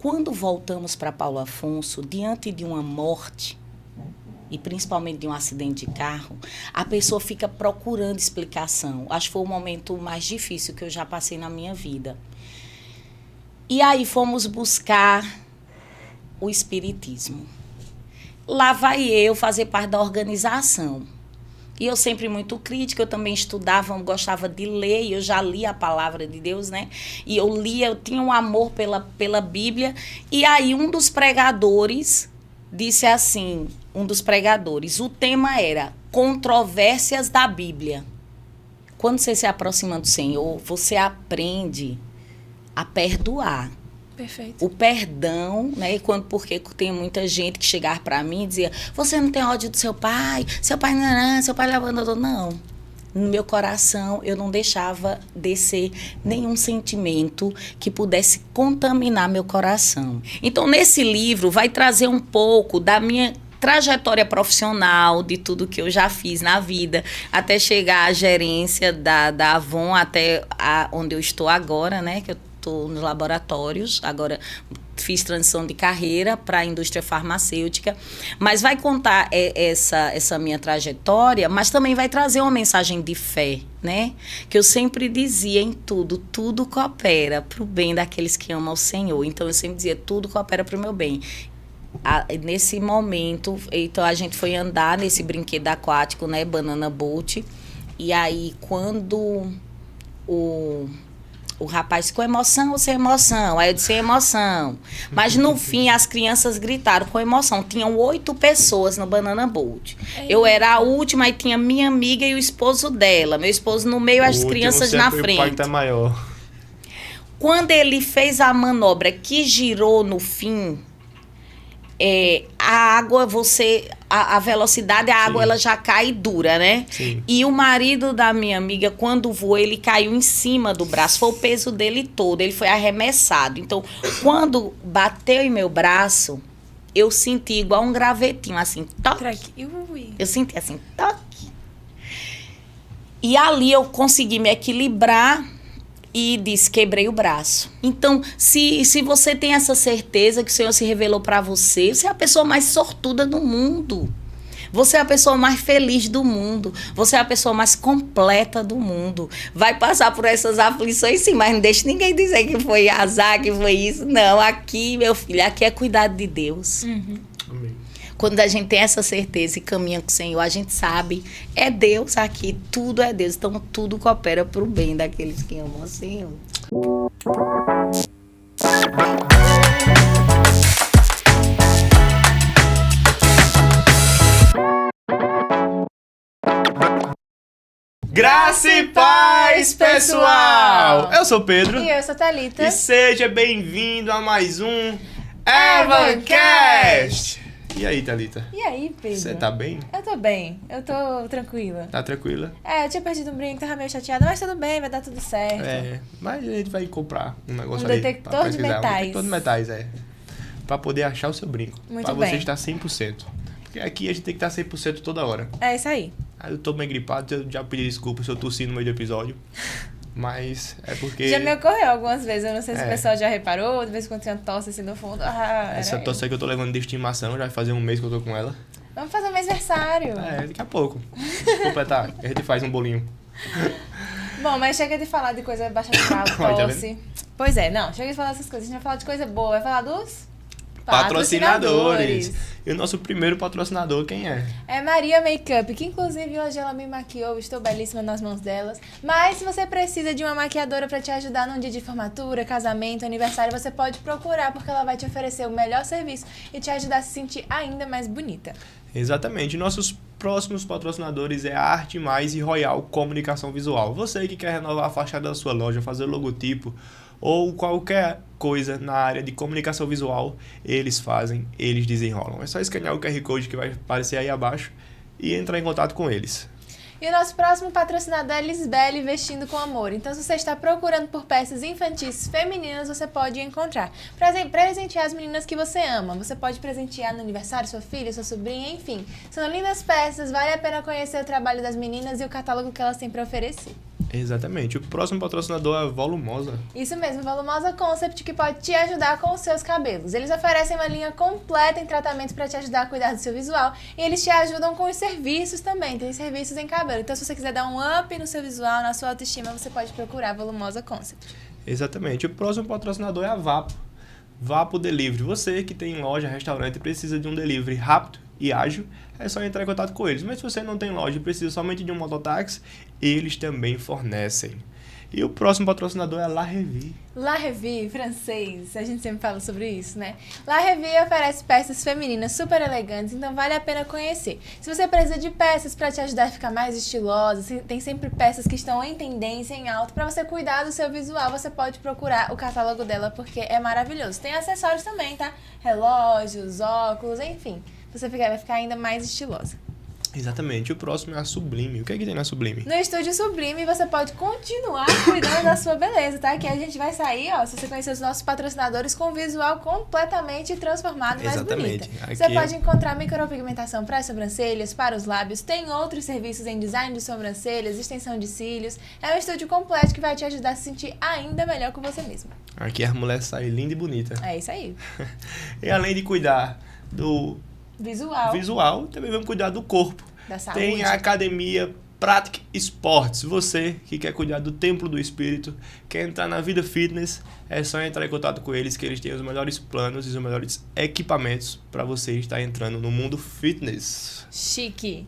quando voltamos para Paulo Afonso, diante de uma morte, e principalmente de um acidente de carro, a pessoa fica procurando explicação. Acho que foi o momento mais difícil que eu já passei na minha vida. E aí fomos buscar o espiritismo. Lá vai eu fazer parte da organização. E eu sempre muito crítica, eu também estudava, gostava de ler, e eu já li a palavra de Deus, né? E eu lia, eu tinha um amor pela Bíblia. E aí um dos pregadores disse assim, o tema era controvérsias da Bíblia. Quando você se aproxima do Senhor, você aprende a perdoar. Perfeito. O perdão, né? Porque tem muita gente que chegava para mim e dizia, você não tem ódio do seu pai lhe abandonou. Não. No meu coração, eu não deixava descer nenhum sentimento que pudesse contaminar meu coração. Então, nesse livro, vai trazer um pouco da minha trajetória profissional, de tudo que eu já fiz na vida, até chegar à gerência da Avon, até onde eu estou agora, né? Que eu estou nos laboratórios, agora fiz transição de carreira para a indústria farmacêutica, mas vai contar essa minha trajetória, mas também vai trazer uma mensagem de fé, né? Que eu sempre dizia em tudo coopera para o bem daqueles que amam o Senhor. Então, eu sempre dizia, tudo coopera para o meu bem. Nesse momento, então a gente foi andar nesse brinquedo aquático, né? Banana Boat, e aí quando o rapaz, com emoção ou sem emoção? Aí eu disse, sem emoção. Mas no fim, as crianças gritaram com emoção. Tinham 8 pessoas no Banana Boat. Eu era a última, aí tinha minha amiga e o esposo dela. Meu esposo no meio, as crianças na frente. O impacto é maior. Quando ele fez a manobra que girou no fim, a água, a velocidade, a água, ela já cai dura, né? Sim. E o marido da minha amiga, quando voou, ele caiu em cima do braço, foi o peso dele todo, ele foi arremessado. Então, quando bateu em meu braço, eu senti igual um gravetinho, assim, toque. Eu senti assim, toque. E ali eu consegui me equilibrar e disse, quebrei o braço. Então, se você tem essa certeza que o Senhor se revelou para você, você é a pessoa mais sortuda do mundo. Você é a pessoa mais feliz do mundo. Você é a pessoa mais completa do mundo. Vai passar por essas aflições, sim, mas não deixe ninguém dizer que foi azar, que foi isso. Não, aqui, meu filho, aqui é cuidado de Deus. Uhum. Amém. Quando a gente tem essa certeza e caminha com o Senhor, a gente sabe, é Deus aqui, tudo é Deus. Então, tudo coopera para o bem daqueles que amam o Senhor. Graça e paz, pessoal! Eu sou o Pedro. E eu sou a Thalita. E seja bem-vindo a mais um Evancast! E aí, Thalita? E aí, Pedro? Você tá bem? Eu tô bem, eu tô tranquila. Tá tranquila? Eu tinha perdido um brinco, tava meio chateada, mas tudo bem, vai dar tudo certo. Mas a gente vai comprar um negócio Um ali. detector pra de pesquisar. metais. Um detector de metais, Pra poder achar o seu brinco. Muito pra bem. você estar 100%. Porque aqui a gente tem que estar 100% toda hora. É isso aí. Aí eu tô meio gripado, eu já pedi desculpa se eu tossi no meio do episódio. Mas é porque... Já me ocorreu algumas vezes, eu não sei se o pessoal já reparou, de vez em quando tinha tosse assim no fundo. Essa tosse aí que eu tô levando de estimação, já vai fazer um mês que eu tô com ela. Vamos fazer um aniversário. Daqui a pouco. Completar, a gente faz um bolinho. Bom, mas chega de falar de coisa baixa astral, tosse. Pois é, não, chega de falar dessas coisas, a gente vai falar de coisa boa, vai falar dos... Patrocinadores. E o nosso primeiro patrocinador, quem é? É Maria Makeup, que inclusive hoje ela me maquiou, estou belíssima nas mãos delas. Mas se você precisa de uma maquiadora para te ajudar num dia de formatura, casamento, aniversário, você pode procurar, porque ela vai te oferecer o melhor serviço e te ajudar a se sentir ainda mais bonita. Exatamente. Nossos próximos patrocinadores é a Arte Mais e Royal Comunicação Visual. Você que quer renovar a fachada da sua loja, fazer logotipo ou qualquer coisa na área de comunicação visual, eles fazem, eles desenrolam. É só escanear o QR Code que vai aparecer aí abaixo e entrar em contato com eles. E o nosso próximo patrocinador é Lisbele Vestindo com Amor. Então, se você está procurando por peças infantis femininas, você pode encontrar. Presentear as meninas que você ama. Você pode presentear no aniversário, sua filha, sua sobrinha, enfim. São lindas peças, vale a pena conhecer o trabalho das meninas e o catálogo que elas têm para oferecer. Exatamente. O próximo patrocinador é a Volumosa. Isso mesmo, Volumosa Concept, que pode te ajudar com os seus cabelos. Eles oferecem uma linha completa em tratamentos para te ajudar a cuidar do seu visual e eles te ajudam com os serviços também, tem serviços em cabelo. Então, se você quiser dar um up no seu visual, na sua autoestima, você pode procurar a Volumosa Concept. Exatamente. O próximo patrocinador é a Vapo. Vapo Delivery. Você que tem loja, restaurante e precisa de um delivery rápido e ágil, é só entrar em contato com eles. Mas se você não tem loja e precisa somente de um mototáxi, eles também fornecem. E o próximo patrocinador é a La Revie. La Revie, francês, a gente sempre fala sobre isso, né? La Revie oferece peças femininas super elegantes, então vale a pena conhecer. Se você precisa de peças para te ajudar a ficar mais estilosa, tem sempre peças que estão em tendência, em alta, para você cuidar do seu visual, você pode procurar o catálogo dela porque é maravilhoso. Tem acessórios também, tá? Relógios, óculos, enfim. Você vai ficar ainda mais estilosa. Exatamente. O próximo é a Sublime. O que é que tem na Sublime? No Estúdio Sublime, você pode continuar cuidando da sua beleza, tá? Que a gente vai sair, ó, se você conhecer os nossos patrocinadores, com um visual completamente transformado, mais Exatamente. bonita. Aqui Você pode encontrar micropigmentação para as sobrancelhas, para os lábios, tem outros serviços em design de sobrancelhas, extensão de cílios. É um estúdio completo que vai te ajudar a se sentir ainda melhor com você mesma. Aqui a mulher sai linda e bonita. É isso aí. E além de cuidar do visual, também vamos cuidar do corpo. Da saúde. Tem a academia Pratic Sports. Você que quer cuidar do templo do espírito, quer entrar na vida fitness, é só entrar em contato com eles, que eles têm os melhores planos e os melhores equipamentos para você estar entrando no mundo fitness. Chique.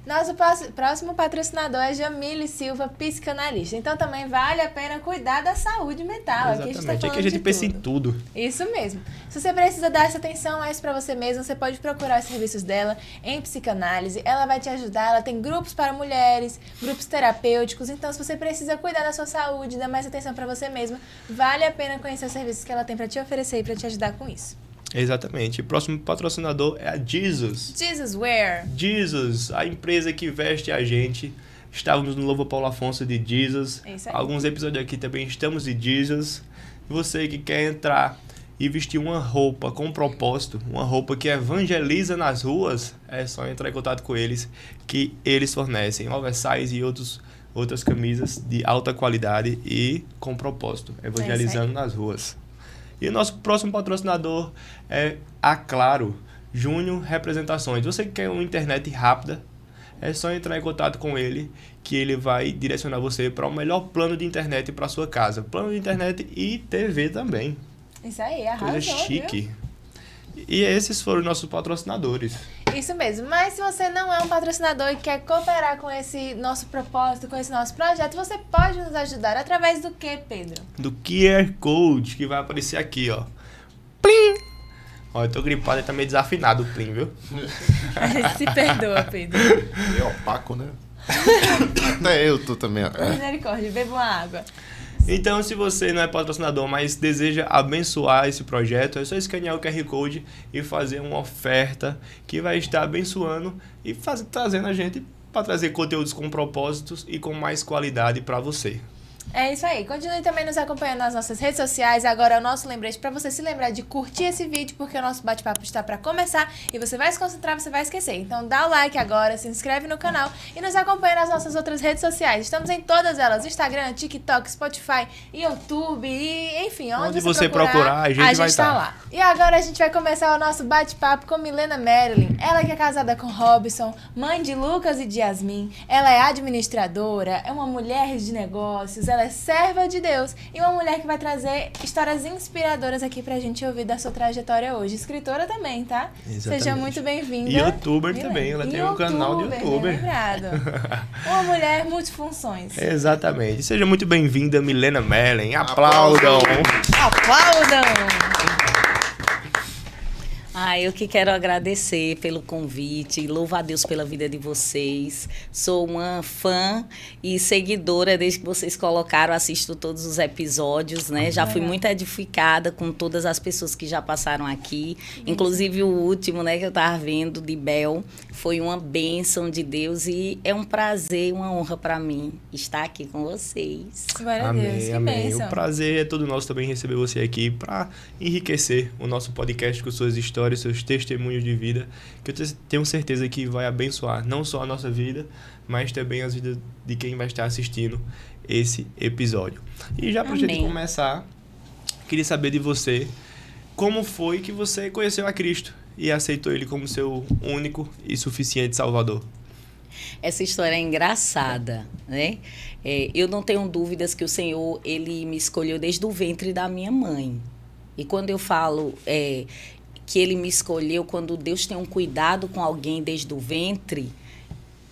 Nosso próximo patrocinador é Jamile Silva, psicanalista. Então também vale a pena cuidar da saúde mental. Exatamente. Aqui a gente pensa em tudo. Isso mesmo. Se você precisa dar essa atenção mais para você mesmo, você pode procurar os serviços dela em psicanálise. Ela vai te ajudar, ela tem grupos para mulheres, grupos terapêuticos. Então, se você precisa cuidar da sua saúde, dar mais atenção para você mesmo, vale a pena conhecer os serviços que ela tem para te oferecer e para te ajudar com isso. Exatamente. O próximo patrocinador é a Jesus. Jesus Wear. Jesus, a empresa que veste a gente. Estávamos no Novo Paulo Afonso de Jesus. É isso aí. Alguns episódios aqui também estamos de Jesus. Você que quer entrar e vestir uma roupa com propósito, uma roupa que evangeliza nas ruas, é só entrar em contato com eles, que eles fornecem oversize e outras camisas de alta qualidade e com propósito, evangelizando nas ruas. E o nosso próximo patrocinador é a Claro Júnior Representações. Você que quer uma internet rápida, é só entrar em contato com ele, que ele vai direcionar você para o melhor plano de internet para sua casa. Plano de internet e TV também. Isso aí, arrasou, Coisa chique. Viu? E esses foram os nossos patrocinadores. Isso mesmo, mas se você não é um patrocinador e quer cooperar com esse nosso propósito, com esse nosso projeto, você pode nos ajudar através do que, Pedro? Do QR Code, que vai aparecer aqui, ó. Plim! Ó, eu tô gripado e tá meio desafinado o plim, viu? A gente se perdoa, Pedro. Meio opaco, né? Até eu tô também. Misericórdia, beba uma água. Então, se você não é patrocinador, mas deseja abençoar esse projeto, é só escanear o QR Code e fazer uma oferta que vai estar abençoando e trazendo a gente para trazer conteúdos com propósitos e com mais qualidade para você. É isso aí. Continue também nos acompanhando nas nossas redes sociais. Agora é o nosso lembrete para você se lembrar de curtir esse vídeo, porque o nosso bate-papo está para começar e você vai se concentrar, você vai esquecer. Então dá o like agora, se inscreve no canal e nos acompanha nas nossas outras redes sociais. Estamos em todas elas: Instagram, TikTok, Spotify, YouTube e enfim, onde você procurar, a gente vai estar lá. E agora a gente vai começar o nosso bate-papo com Milena Marilyn. Ela que é casada com Robson, mãe de Lucas e de Yasmin. Ela é administradora, é uma mulher de negócios, ela é serva de Deus e uma mulher que vai trazer histórias inspiradoras aqui pra gente ouvir da sua trajetória hoje. Escritora também, tá? Exatamente. Seja muito bem-vinda. E youtuber Milena. também, ela tem um canal de youtuber. Bem lembrado. Uma mulher multifunções. Exatamente. Seja muito bem-vinda, Milena Marilyn. Aplaudam! Aplaudam! Eu que quero agradecer pelo convite, louvo a Deus pela vida de vocês. Sou uma fã e seguidora desde que vocês colocaram, assisto todos os episódios, né? Já fui muito edificada com todas as pessoas que já passaram aqui, inclusive o último, né, que eu estava vendo, de Bel, foi uma bênção de Deus e é um prazer, uma honra para mim estar aqui com vocês. Glória a Deus, que amém. bênção. O prazer é todo nosso também receber você aqui para enriquecer o nosso podcast com suas histórias, seus testemunhos de vida, que eu tenho certeza que vai abençoar não só a nossa vida, mas também as vidas de quem vai estar assistindo. esse episódio. E já pra gente começar, queria saber de você, como foi que você conheceu a Cristo e aceitou Ele como seu único e suficiente Salvador? Essa história é engraçada, né? Eu não tenho dúvidas que o Senhor, Ele me escolheu desde o ventre da minha mãe. E quando eu falo que Ele me escolheu, quando Deus tem um cuidado com alguém desde o ventre,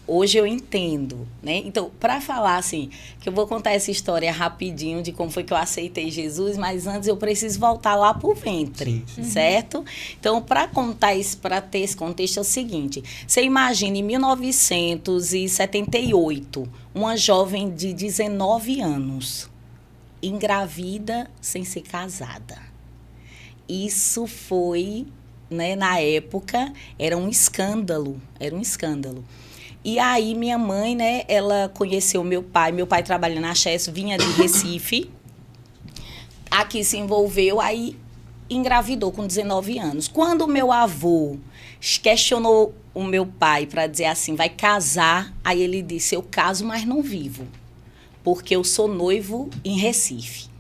hoje eu entendo, né? Então, para falar assim, que eu vou contar essa história rapidinho de como foi que eu aceitei Jesus, mas antes eu preciso voltar lá pro ventre, certo? Então, para contar isso, para ter esse contexto é o seguinte: você imagina em 1978, uma jovem de 19 anos, engravida sem ser casada. Isso foi, né, na época, era um escândalo. E aí, minha mãe, né, ela conheceu meu pai trabalha na Chess, vinha de Recife, aqui se envolveu, aí engravidou com 19 anos. Quando o meu avô questionou o meu pai para dizer assim, vai casar, aí ele disse, eu caso, mas não vivo, porque eu sou noivo em Recife.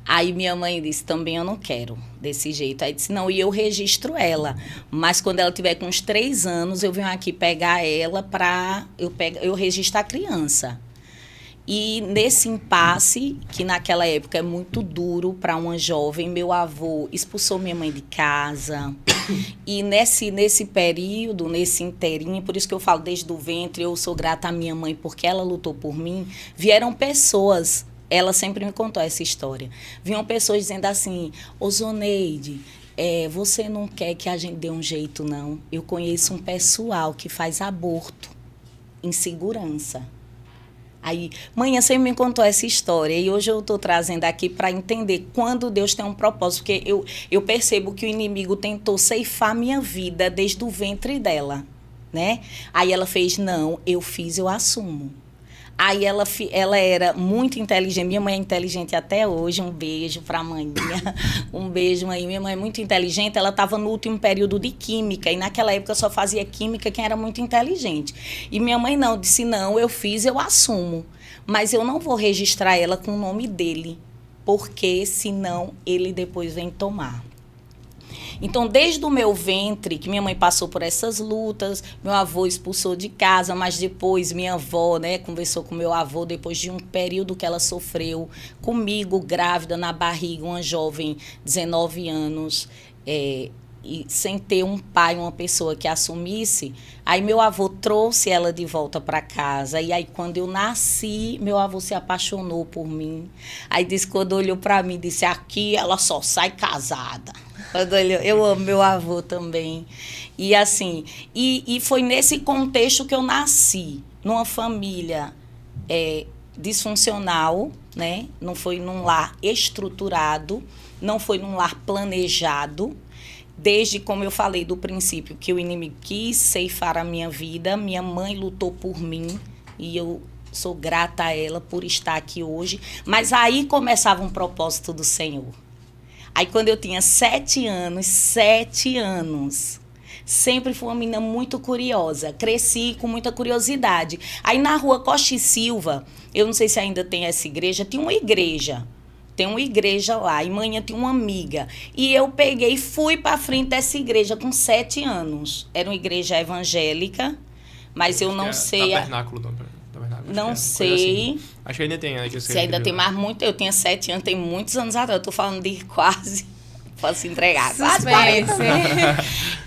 Aí minha mãe disse, também eu não quero desse jeito. Aí disse, não, e eu registro ela. Mas quando ela tiver com uns 3 anos, eu venho aqui pegar ela para eu registrar a criança. E nesse impasse, que naquela época é muito duro para uma jovem, meu avô expulsou minha mãe de casa. E nesse período, nesse inteirinho, por isso que eu falo desde o ventre, eu sou grata à minha mãe, porque ela lutou por mim, vieram pessoas. Ela sempre me contou essa história. Vinham pessoas dizendo assim, ô Zoneide, você não quer que a gente dê um jeito, não? Eu conheço um pessoal que faz aborto em segurança. Aí, mãe, você me contou essa história e hoje eu estou trazendo aqui para entender quando Deus tem um propósito, porque eu percebo que o inimigo tentou ceifar minha vida desde o ventre dela, né? Aí ela fez, não, eu fiz, eu assumo. Aí ela era muito inteligente, minha mãe é inteligente até hoje, um beijo para a mãe, um beijo aí, minha mãe é muito inteligente, ela estava no último período de química, e naquela época só fazia química quem era muito inteligente. E minha mãe não, disse, não, eu fiz, eu assumo, mas eu não vou registrar ela com o nome dele, porque senão ele depois vem tomar. Então, desde o meu ventre, que minha mãe passou por essas lutas, meu avô expulsou de casa, mas depois minha avó, né, conversou com meu avô depois de um período que ela sofreu comigo, grávida, na barriga, uma jovem, 19 anos, e sem ter um pai, uma pessoa que assumisse. Aí meu avô trouxe ela de volta para casa. E aí, quando eu nasci, meu avô se apaixonou por mim. Aí disse, quando olhou para mim, disse, aqui ela só sai casada. Eu amo meu avô também. E assim, e foi nesse contexto que eu nasci, numa família disfuncional, né? Não foi num lar estruturado, não foi num lar planejado. Desde, como eu falei do princípio, que o inimigo quis ceifar a minha vida, minha mãe lutou por mim e eu sou grata a ela por estar aqui hoje. Mas aí começava um propósito do Senhor. Aí quando eu tinha 7 anos, sempre fui uma menina muito curiosa, cresci com muita curiosidade. Aí na rua Costa e Silva, eu não sei se ainda tem essa igreja, tinha uma igreja. Tem uma igreja lá, e manhã tinha uma amiga. E eu peguei e fui para frente dessa igreja com 7 anos. Era uma igreja evangélica, mas eu não sei... Tabernáculo, não sei. Assim. Acho que ainda tem. Né, que se ainda tem mais muito, eu tinha 7 anos, tem muitos anos atrás. Eu tô falando de quase... Posso entregar. Quase 40.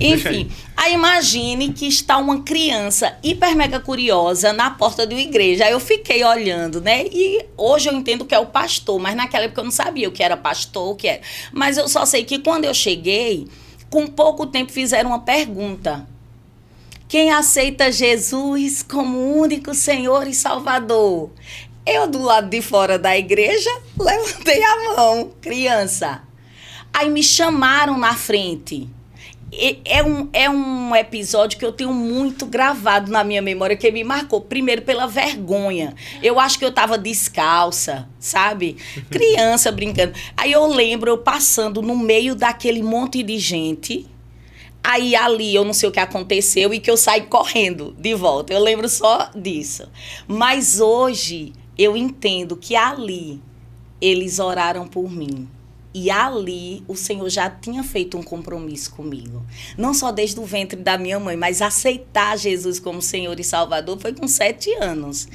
Enfim, aí imagine que está uma criança hiper mega curiosa na porta de uma igreja. Aí eu fiquei olhando, né? E hoje eu entendo que é o pastor, mas naquela época eu não sabia o que era pastor, o que era. Mas eu só sei que quando eu cheguei, com pouco tempo fizeram uma pergunta. Quem aceita Jesus como único Senhor e Salvador? Eu, do lado de fora da igreja, levantei a mão, criança. Aí me chamaram na frente. É um episódio que eu tenho muito gravado na minha memória, que me marcou, primeiro, pela vergonha. Eu acho que eu estava descalça, sabe? Criança brincando. Aí eu lembro eu passando no meio daquele monte de gente. Aí ali eu não sei o que aconteceu e que eu saí correndo de volta. Eu lembro só disso. Mas hoje eu entendo que ali eles oraram por mim. E ali o Senhor já tinha feito um compromisso comigo. Não só desde o ventre da minha mãe, mas aceitar Jesus como Senhor e Salvador foi com 7 anos.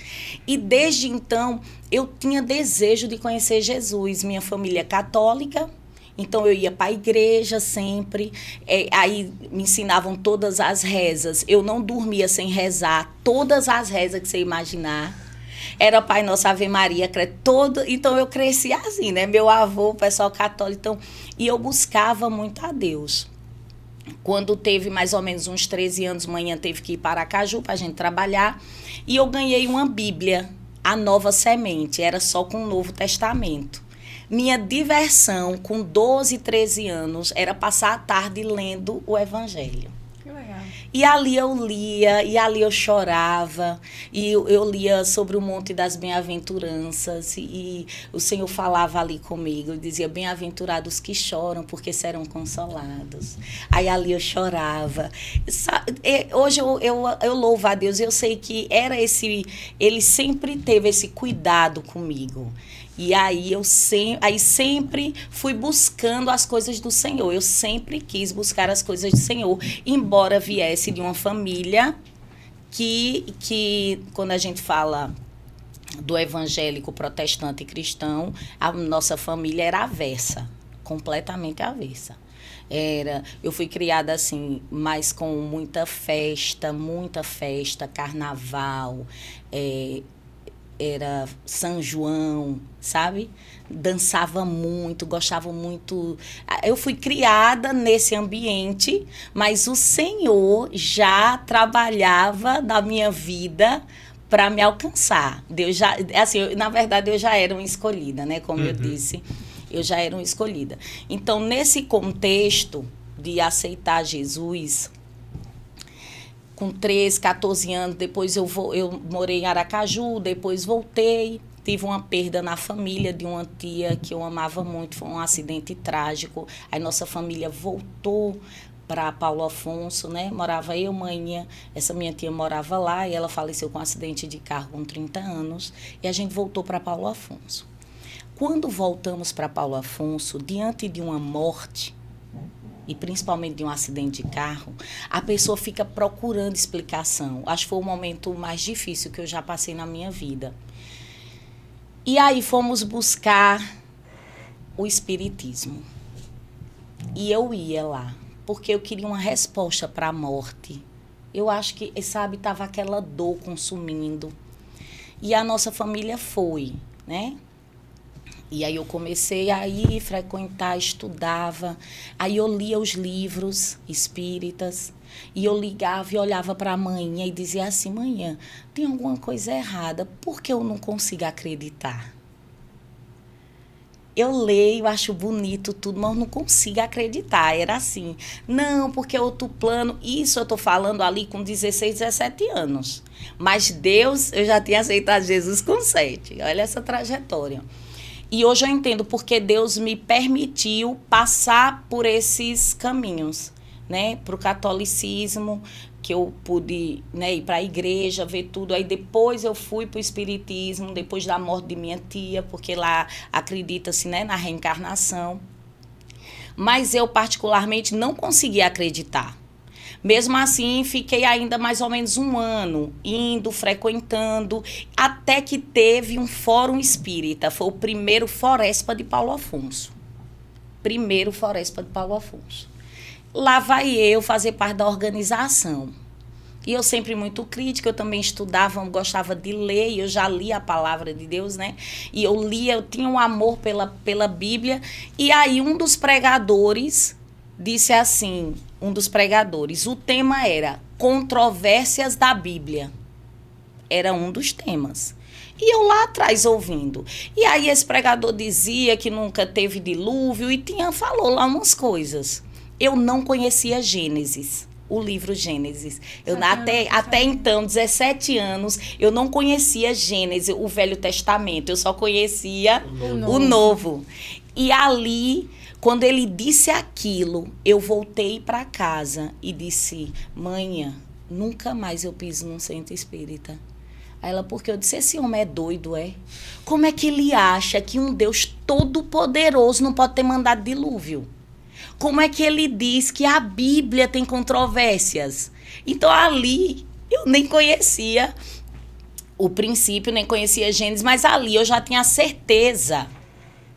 E desde então eu tinha desejo de conhecer Jesus. Minha família é católica, então eu ia para a igreja sempre. Aí me ensinavam todas as rezas. Eu não dormia sem rezar todas as rezas que você imaginar. Era Pai Nosso, Ave Maria, todo. Então eu cresci assim, né? Meu avô, pessoal católico. Então, e eu buscava muito a Deus. Quando teve mais ou menos uns 13 anos, manhã teve que ir para Aracaju para a gente trabalhar. E eu ganhei uma Bíblia, a Nova Semente. Era só com o Novo Testamento. Minha diversão com 12, 13 anos era passar a tarde lendo o Evangelho. Que legal. E ali eu lia, e ali eu chorava, e eu lia sobre o Monte das Bem-aventuranças, e o Senhor falava ali comigo, dizia, bem-aventurados que choram, porque serão consolados. Aí ali eu chorava. Hoje eu louvo a Deus, eu sei que ele sempre teve esse cuidado comigo. E aí sempre fui buscando as coisas do Senhor. Eu sempre quis buscar as coisas do Senhor, embora viesse de uma família que quando a gente fala do evangélico, protestante e cristão, a nossa família era avessa, completamente avessa. Eu fui criada assim, mas com muita festa, carnaval, era São João, sabe? Dançava muito, gostava muito. Eu fui criada nesse ambiente, mas o Senhor já trabalhava na minha vida para me alcançar. Deus já, assim, na verdade, eu já era uma escolhida, né? Como eu disse, eu já era uma escolhida. Então, nesse contexto de aceitar Jesus, com 13, 14 anos, depois eu morei em Aracaju, depois voltei. Tive uma perda na família de uma tia que eu amava muito, foi um acidente trágico. Aí nossa família voltou para Paulo Afonso, né? Morava eu, mãe, essa minha tia morava lá e ela faleceu com um acidente de carro com 30 anos. E a gente voltou para Paulo Afonso. Quando voltamos para Paulo Afonso, diante de uma morte, e principalmente de um acidente de carro, a pessoa fica procurando explicação. Acho que foi o momento mais difícil que eu já passei na minha vida. E aí fomos buscar o espiritismo. E eu ia lá, porque eu queria uma resposta para a morte. Eu acho que, sabe, estava aquela dor consumindo. E a nossa família foi, né? E aí eu comecei a ir frequentar, estudava. Aí eu lia os livros espíritas. E eu ligava e olhava para a manhã e dizia assim, manhã, tem alguma coisa errada. Por que eu não consigo acreditar? Eu leio, acho bonito tudo, mas não consigo acreditar. Era assim. Não, porque é outro plano. Isso eu estou falando ali com 16, 17 anos. Mas Deus, eu já tinha aceitado Jesus com 7. Olha essa trajetória. E hoje eu entendo porque Deus me permitiu passar por esses caminhos, né? Para o catolicismo, que eu pude, né, ir para a igreja, ver tudo. Aí depois eu fui para o espiritismo, depois da morte de minha tia, porque lá acredita-se, né, na reencarnação. Mas eu particularmente não conseguia acreditar. Mesmo assim, fiquei ainda mais ou menos 1 ano, indo, frequentando, até que teve um fórum espírita. Foi o primeiro Forespa de Paulo Afonso. Primeiro Forespa de Paulo Afonso. Lá vai eu fazer parte da organização. E eu sempre muito crítica, eu também estudava, gostava de ler, e eu já lia a palavra de Deus, né? E eu lia, eu tinha um amor pela Bíblia. E aí um dos pregadores disse assim, o tema era controvérsias da Bíblia. Era um dos temas. E eu lá atrás ouvindo. E aí esse pregador dizia que nunca teve dilúvio e falou lá umas coisas. Eu não conhecia Gênesis, o livro Gênesis. Até então, 17 anos, eu não conhecia Gênesis, o Velho Testamento. Eu só conhecia o Novo. E ali, quando ele disse aquilo, eu voltei para casa e disse, mãe, nunca mais eu piso num centro espírita. Aí ela, porque eu disse, esse homem é doido, é? Como é que ele acha que um Deus todo-poderoso não pode ter mandado dilúvio? Como é que ele diz que a Bíblia tem controvérsias? Então, ali, eu nem conhecia o princípio, nem conhecia Gênesis, mas ali eu já tinha certeza.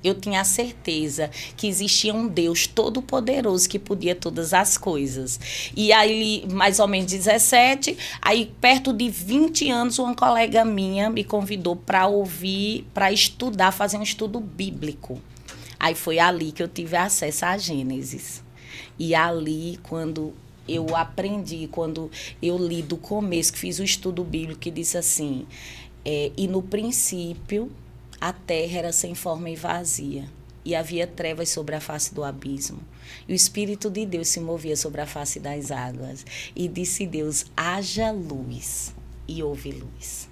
Eu tinha a certeza que existia um Deus todo-poderoso que podia todas as coisas. E aí, mais ou menos 17, aí perto de 20 anos, uma colega minha me convidou para ouvir, para estudar, fazer um estudo bíblico. Aí foi ali que eu tive acesso à Gênesis. E ali, quando eu aprendi, quando eu li do começo, que fiz o estudo bíblico, que disse assim, e no princípio a terra era sem forma e vazia, e havia trevas sobre a face do abismo. E o Espírito de Deus se movia sobre a face das águas. E disse Deus, haja luz, e houve luz.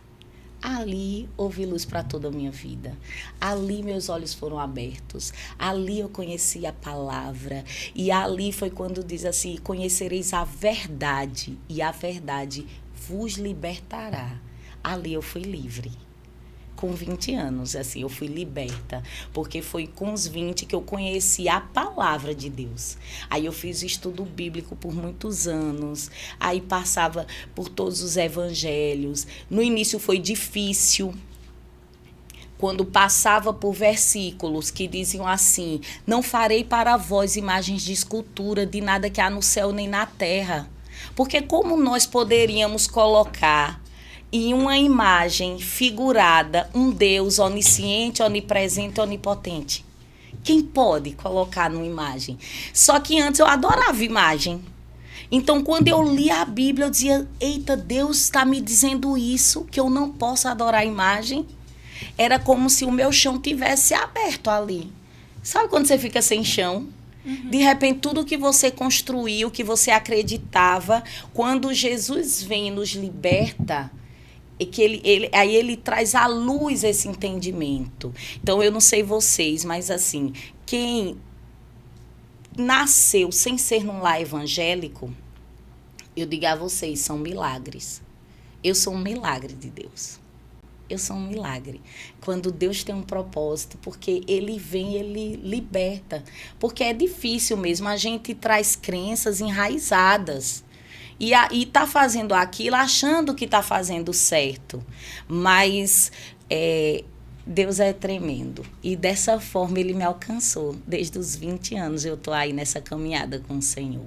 Ali houve luz para toda a minha vida. Ali meus olhos foram abertos. Ali eu conheci a palavra. E ali foi quando diz assim, conhecereis a verdade, e a verdade vos libertará. Ali eu fui livre. Com 20 anos, assim, eu fui liberta, porque foi com os 20 que eu conheci a palavra de Deus. Aí eu fiz estudo bíblico por muitos anos, aí passava por todos os evangelhos. No início foi difícil, quando passava por versículos que diziam assim, não farei para vós imagens de escultura de nada que há no céu nem na terra. Porque como nós poderíamos colocar em uma imagem figurada um Deus onisciente, onipresente, onipotente? Quem pode colocar numa imagem? Só que antes eu adorava imagem. Então, quando eu li a Bíblia, eu dizia, eita, Deus está me dizendo isso, que eu não posso adorar a imagem. Era como se o meu chão tivesse aberto ali. Sabe quando você fica sem chão? De repente, tudo que você construiu, que você acreditava, quando Jesus vem e nos liberta, e que ele traz à luz esse entendimento. Então, eu não sei vocês, mas assim, quem nasceu sem ser num lar evangélico, eu digo a vocês, são milagres. Eu sou um milagre de Deus. Eu sou um milagre. Quando Deus tem um propósito, porque Ele vem, Ele liberta. Porque é difícil mesmo, a gente traz crenças enraizadas. E está fazendo aquilo achando que está fazendo certo. Mas Deus é tremendo. E dessa forma Ele me alcançou. Desde os 20 anos eu estou aí nessa caminhada com o Senhor.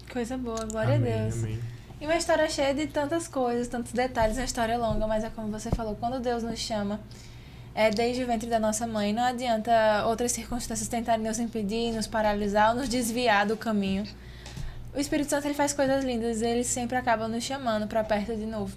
Coisa boa, glória a Deus. Amém. E uma história cheia de tantas coisas, tantos detalhes, uma história longa, mas é como você falou, quando Deus nos chama, desde o ventre da nossa mãe, não adianta outras circunstâncias tentarem nos impedir, nos paralisar ou nos desviar do caminho. O Espírito Santo, ele faz coisas lindas, ele sempre acaba nos chamando para perto de novo.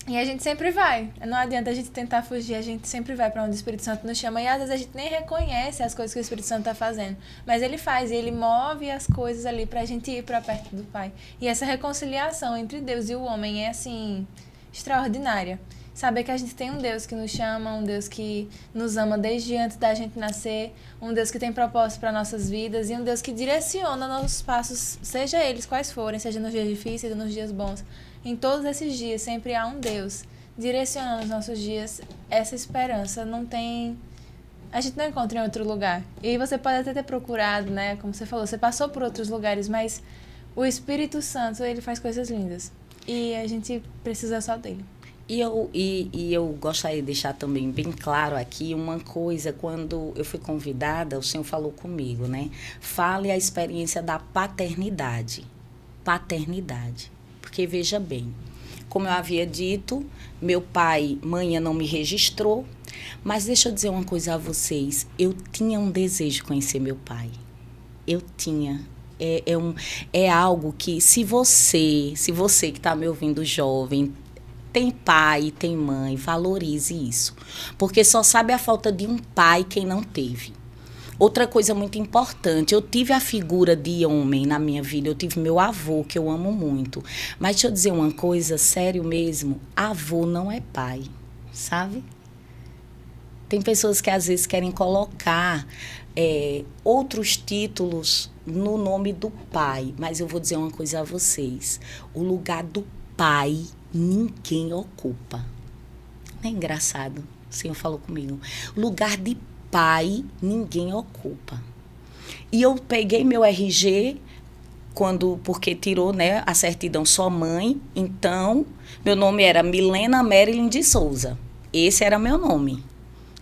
E a gente sempre vai. Não adianta a gente tentar fugir, a gente sempre vai para onde o Espírito Santo nos chama. E às vezes a gente nem reconhece as coisas que o Espírito Santo está fazendo. Mas ele faz, e ele move as coisas ali para a gente ir para perto do Pai. E essa reconciliação entre Deus e o homem é, assim, extraordinária. Saber que a gente tem um Deus que nos chama, um Deus que nos ama desde antes da gente nascer, um Deus que tem propósito para nossas vidas e um Deus que direciona nossos passos, seja eles quais forem, seja nos dias difíceis ou nos dias bons. Em todos esses dias sempre há um Deus direcionando os nossos dias. Essa esperança não tem... A gente não encontra em outro lugar. E você pode até ter procurado, né? Como você falou, você passou por outros lugares, mas o Espírito Santo, ele faz coisas lindas. E a gente precisa só dele. E eu gostaria de deixar também bem claro aqui uma coisa, quando eu fui convidada, o Senhor falou comigo, né? Fale a experiência da paternidade. Paternidade. Porque, veja bem, como eu havia dito, meu pai, mãe não me registrou, mas deixa eu dizer uma coisa a vocês, eu tinha um desejo de conhecer meu pai. Eu tinha. É algo que, se você que está me ouvindo jovem, tem pai e tem mãe, valorize isso. Porque só sabe a falta de um pai quem não teve. Outra coisa muito importante, eu tive a figura de homem na minha vida, eu tive meu avô, que eu amo muito. Mas deixa eu dizer uma coisa, sério mesmo, avô não é pai, sabe? Tem pessoas que às vezes querem colocar outros títulos no nome do pai, mas eu vou dizer uma coisa a vocês, o lugar do pai ninguém ocupa. É engraçado. O Senhor falou comigo. Lugar de pai, ninguém ocupa. E eu peguei meu RG, porque tirou, né, a certidão só mãe. Então, meu nome era Milena Marilyn de Souza. Esse era meu nome.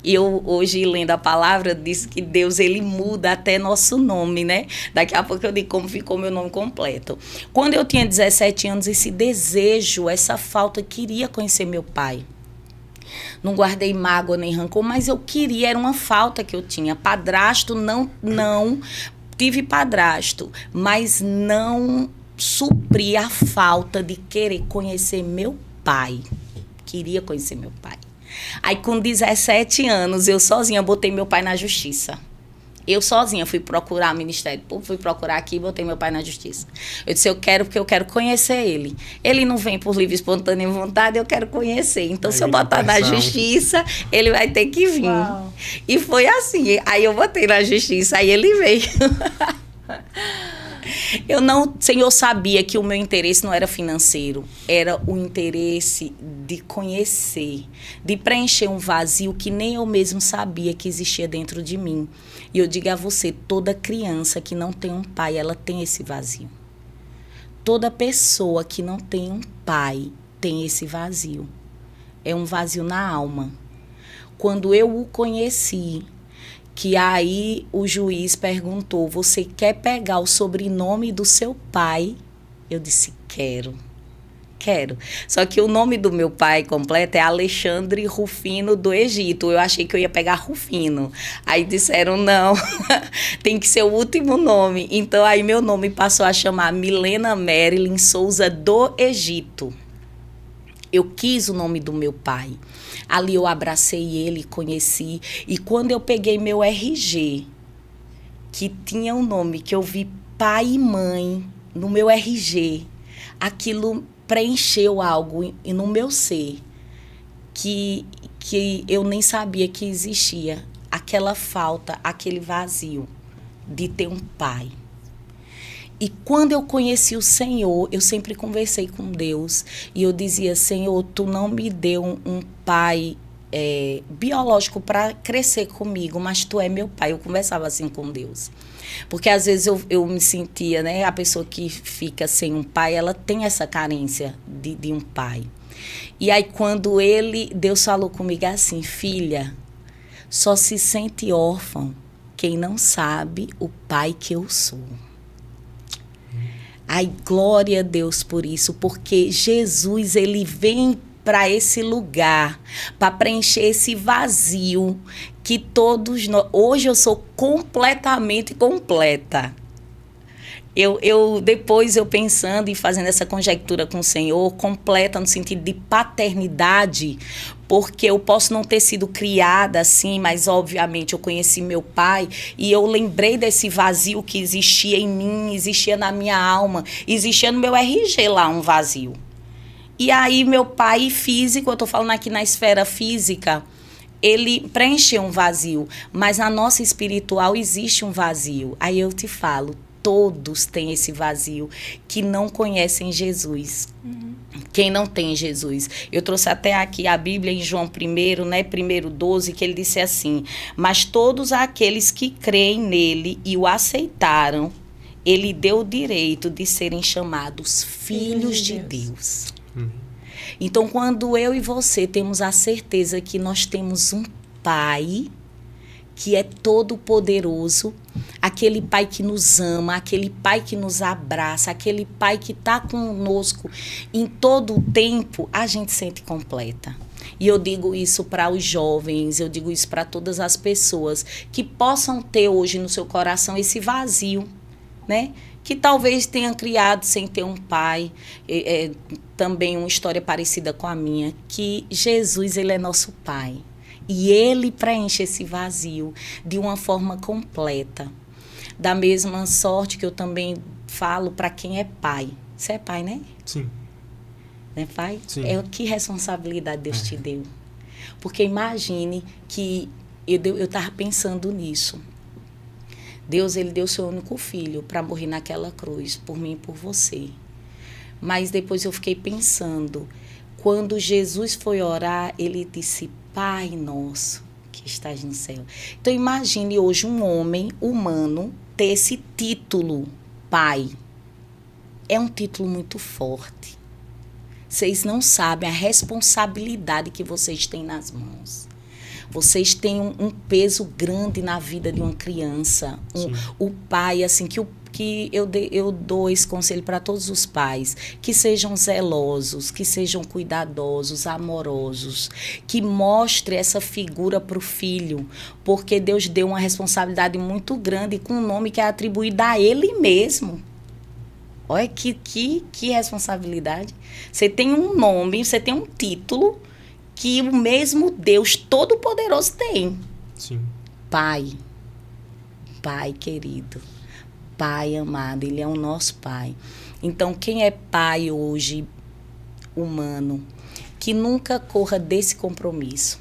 E eu, hoje, lendo a palavra, disse que Deus, ele muda até nosso nome, né? Daqui a pouco eu digo como ficou meu nome completo. Quando eu tinha 17 anos, esse desejo, essa falta, queria conhecer meu pai. Não guardei mágoa nem rancor, mas eu queria, era uma falta que eu tinha. Padrasto, não tive padrasto, mas não supri a falta de querer conhecer meu pai. Queria conhecer meu pai. Aí, com 17 anos, eu sozinha botei meu pai na justiça. Eu sozinha fui procurar o Ministério Público, fui procurar aqui e botei meu pai na justiça. Eu disse, eu quero porque eu quero conhecer ele. Ele não vem por livre, espontânea vontade, eu quero conhecer. Então, se eu botar na justiça, ele vai ter que vir. Uau. E foi assim. Aí eu botei na justiça, aí ele veio. Senhor sabia que o meu interesse não era financeiro, era o interesse de conhecer, de preencher um vazio que nem eu mesmo sabia que existia dentro de mim. E eu digo a você, toda criança que não tem um pai, ela tem esse vazio. Toda pessoa que não tem um pai tem esse vazio. É um vazio na alma. Quando eu o conheci, que aí o juiz perguntou, você quer pegar o sobrenome do seu pai? Eu disse, quero. Só que o nome do meu pai completo é Alexandre Rufino do Egito. Eu achei que eu ia pegar Rufino. Aí disseram, não, tem que ser o último nome. Então aí meu nome passou a chamar Milena Marilyn Souza do Egito. Eu quis o nome do meu pai. Ali eu abracei ele, conheci. E quando eu peguei meu RG, que tinha um nome, que eu vi pai e mãe no meu RG, aquilo preencheu algo no meu ser que eu nem sabia que existia. Aquela falta, aquele vazio de ter um pai. E quando eu conheci o Senhor, eu sempre conversei com Deus. E eu dizia, Senhor, tu não me deu um pai biológico para crescer comigo, mas tu é meu pai. Eu conversava assim com Deus. Porque às vezes eu me sentia, né? A pessoa que fica sem um pai, ela tem essa carência de um pai. E aí quando Deus falou comigo assim, filha, só se sente órfão quem não sabe o pai que eu sou. Ai, glória a Deus por isso, porque Jesus, ele vem para esse lugar, para preencher esse vazio que todos nós... Hoje eu sou completamente completa. Depois eu pensando e fazendo essa conjectura com o Senhor, completa no sentido de paternidade, porque eu posso não ter sido criada assim, mas obviamente eu conheci meu pai e eu lembrei desse vazio que existia em mim, existia na minha alma, existia no meu RG lá um vazio. E aí meu pai físico, eu estou falando aqui na esfera física, ele preencheu um vazio, mas na nossa espiritual existe um vazio. Aí eu te falo, todos têm esse vazio que não conhecem Jesus. Uhum. Quem não tem Jesus. Eu trouxe até aqui a Bíblia em João 1, né, 1:12, que ele disse assim, mas todos aqueles que creem nele e o aceitaram, ele deu o direito de serem chamados filhos de Deus. Então, quando eu e você temos a certeza que nós temos um pai que é todo poderoso, aquele pai que nos ama, aquele pai que nos abraça, aquele pai que está conosco em todo o tempo, a gente sente completa. E eu digo isso para os jovens, eu digo isso para todas as pessoas que possam ter hoje no seu coração esse vazio, né? Que talvez tenham criado sem ter um pai, também uma história parecida com a minha, que Jesus, ele é nosso pai. E ele preenche esse vazio de uma forma completa. Da mesma sorte que eu também falo para quem é pai. Você é pai, né? Sim. Não é pai? Sim. Que responsabilidade Deus te deu. Porque imagine que eu estava pensando nisso. Deus, ele deu seu único filho para morrer naquela cruz, por mim e por você. Mas depois eu fiquei pensando, Quando Jesus foi orar, ele disse, Pai nosso que estás no céu. Então imagine hoje um homem humano ter esse título, Pai. É um título muito forte. Vocês não sabem a responsabilidade que vocês têm nas mãos. Vocês têm um peso grande na vida de uma criança. O pai, assim, que eu dou esse conselho para todos os pais, que sejam zelosos, que sejam cuidadosos, amorosos, que mostre essa figura para o filho, porque Deus deu uma responsabilidade muito grande com um nome que é atribuído a ele mesmo. Olha que responsabilidade. Você tem um nome, você tem um título que o mesmo Deus Todo-Poderoso tem. Sim. Pai. Pai querido. Pai amado. Ele é o nosso Pai. Então, quem é pai hoje, humano, que nunca corra desse compromisso,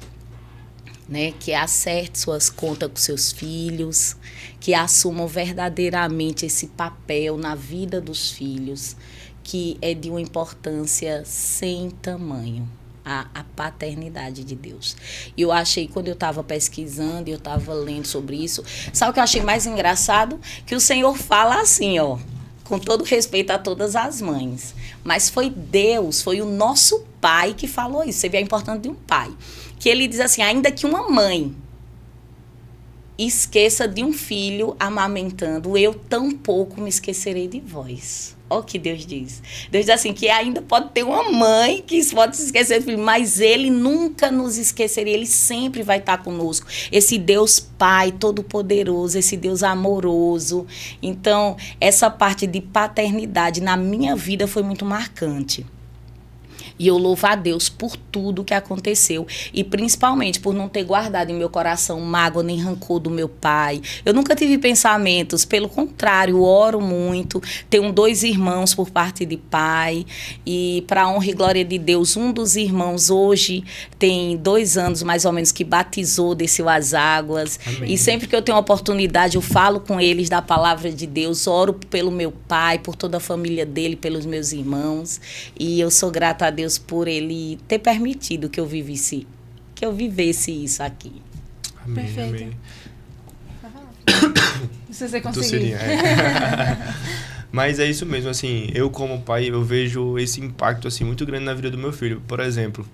né? Que acerte suas contas com seus filhos, que assumam verdadeiramente esse papel na vida dos filhos, que é de uma importância sem tamanho. A paternidade de Deus. E eu achei, quando eu estava pesquisando, eu estava lendo sobre isso, sabe o que eu achei mais engraçado? Que o Senhor fala assim, ó, com todo respeito a todas as mães, mas foi Deus, foi o nosso Pai que falou isso. Você vê a importância de um pai. Que ele diz assim, ainda que uma mãe esqueça de um filho amamentando, eu tampouco me esquecerei de vós. Olha o que Deus diz. Deus diz assim, que ainda pode ter uma mãe que pode se esquecer do filho, mas ele nunca nos esqueceria, ele sempre vai estar conosco. Esse Deus Pai Todo-Poderoso, esse Deus amoroso. Então, essa parte de paternidade na minha vida foi muito marcante. E eu louvo a Deus por tudo que aconteceu. E principalmente por não ter guardado em meu coração mágoa nem rancor do meu pai. Eu nunca tive pensamentos. Pelo contrário, oro muito. Tenho 2 irmãos por parte de pai. E para a honra e glória de Deus, um dos irmãos hoje tem 2 anos mais ou menos que batizou, desceu as águas. Amém. E sempre que eu tenho oportunidade, eu falo com eles da palavra de Deus. Oro pelo meu pai, por toda a família dele, pelos meus irmãos. E eu sou grata a Deus por ele ter permitido que eu vivesse isso aqui. Amém. Perfeito. Amém. Se você conseguir. Tossirinha, Mas é isso mesmo, assim, eu como pai, eu vejo esse impacto, assim, muito grande na vida do meu filho. Por exemplo,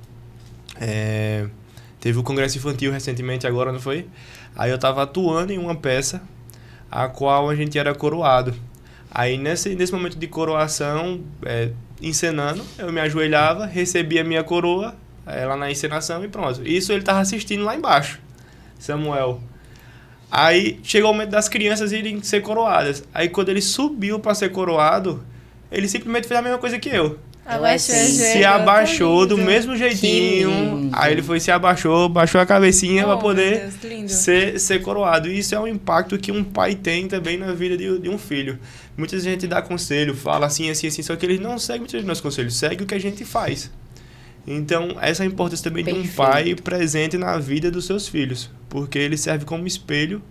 teve o congresso infantil recentemente agora, não foi? Aí eu tava atuando em uma peça, a qual a gente era coroado. Aí nesse momento de coroação, encenando, eu me ajoelhava, recebia a minha coroa lá na encenação e pronto. Isso ele tava assistindo lá embaixo, Samuel. Aí chegou o momento das crianças irem ser coroadas. Aí quando ele subiu para ser coroado, ele simplesmente fez a mesma coisa que eu. Se abaixou do mesmo jeitinho. Aí ele foi, se abaixou, baixou a cabecinha para poder ser coroado. E isso é um impacto que um pai tem também na vida de um filho. Muita gente dá conselho, fala assim, assim, assim, só que eles não seguem muitos dos nossos conselhos, segue o que a gente faz. Então, essa é a importância também de um pai presente na vida dos seus filhos, porque ele serve como espelho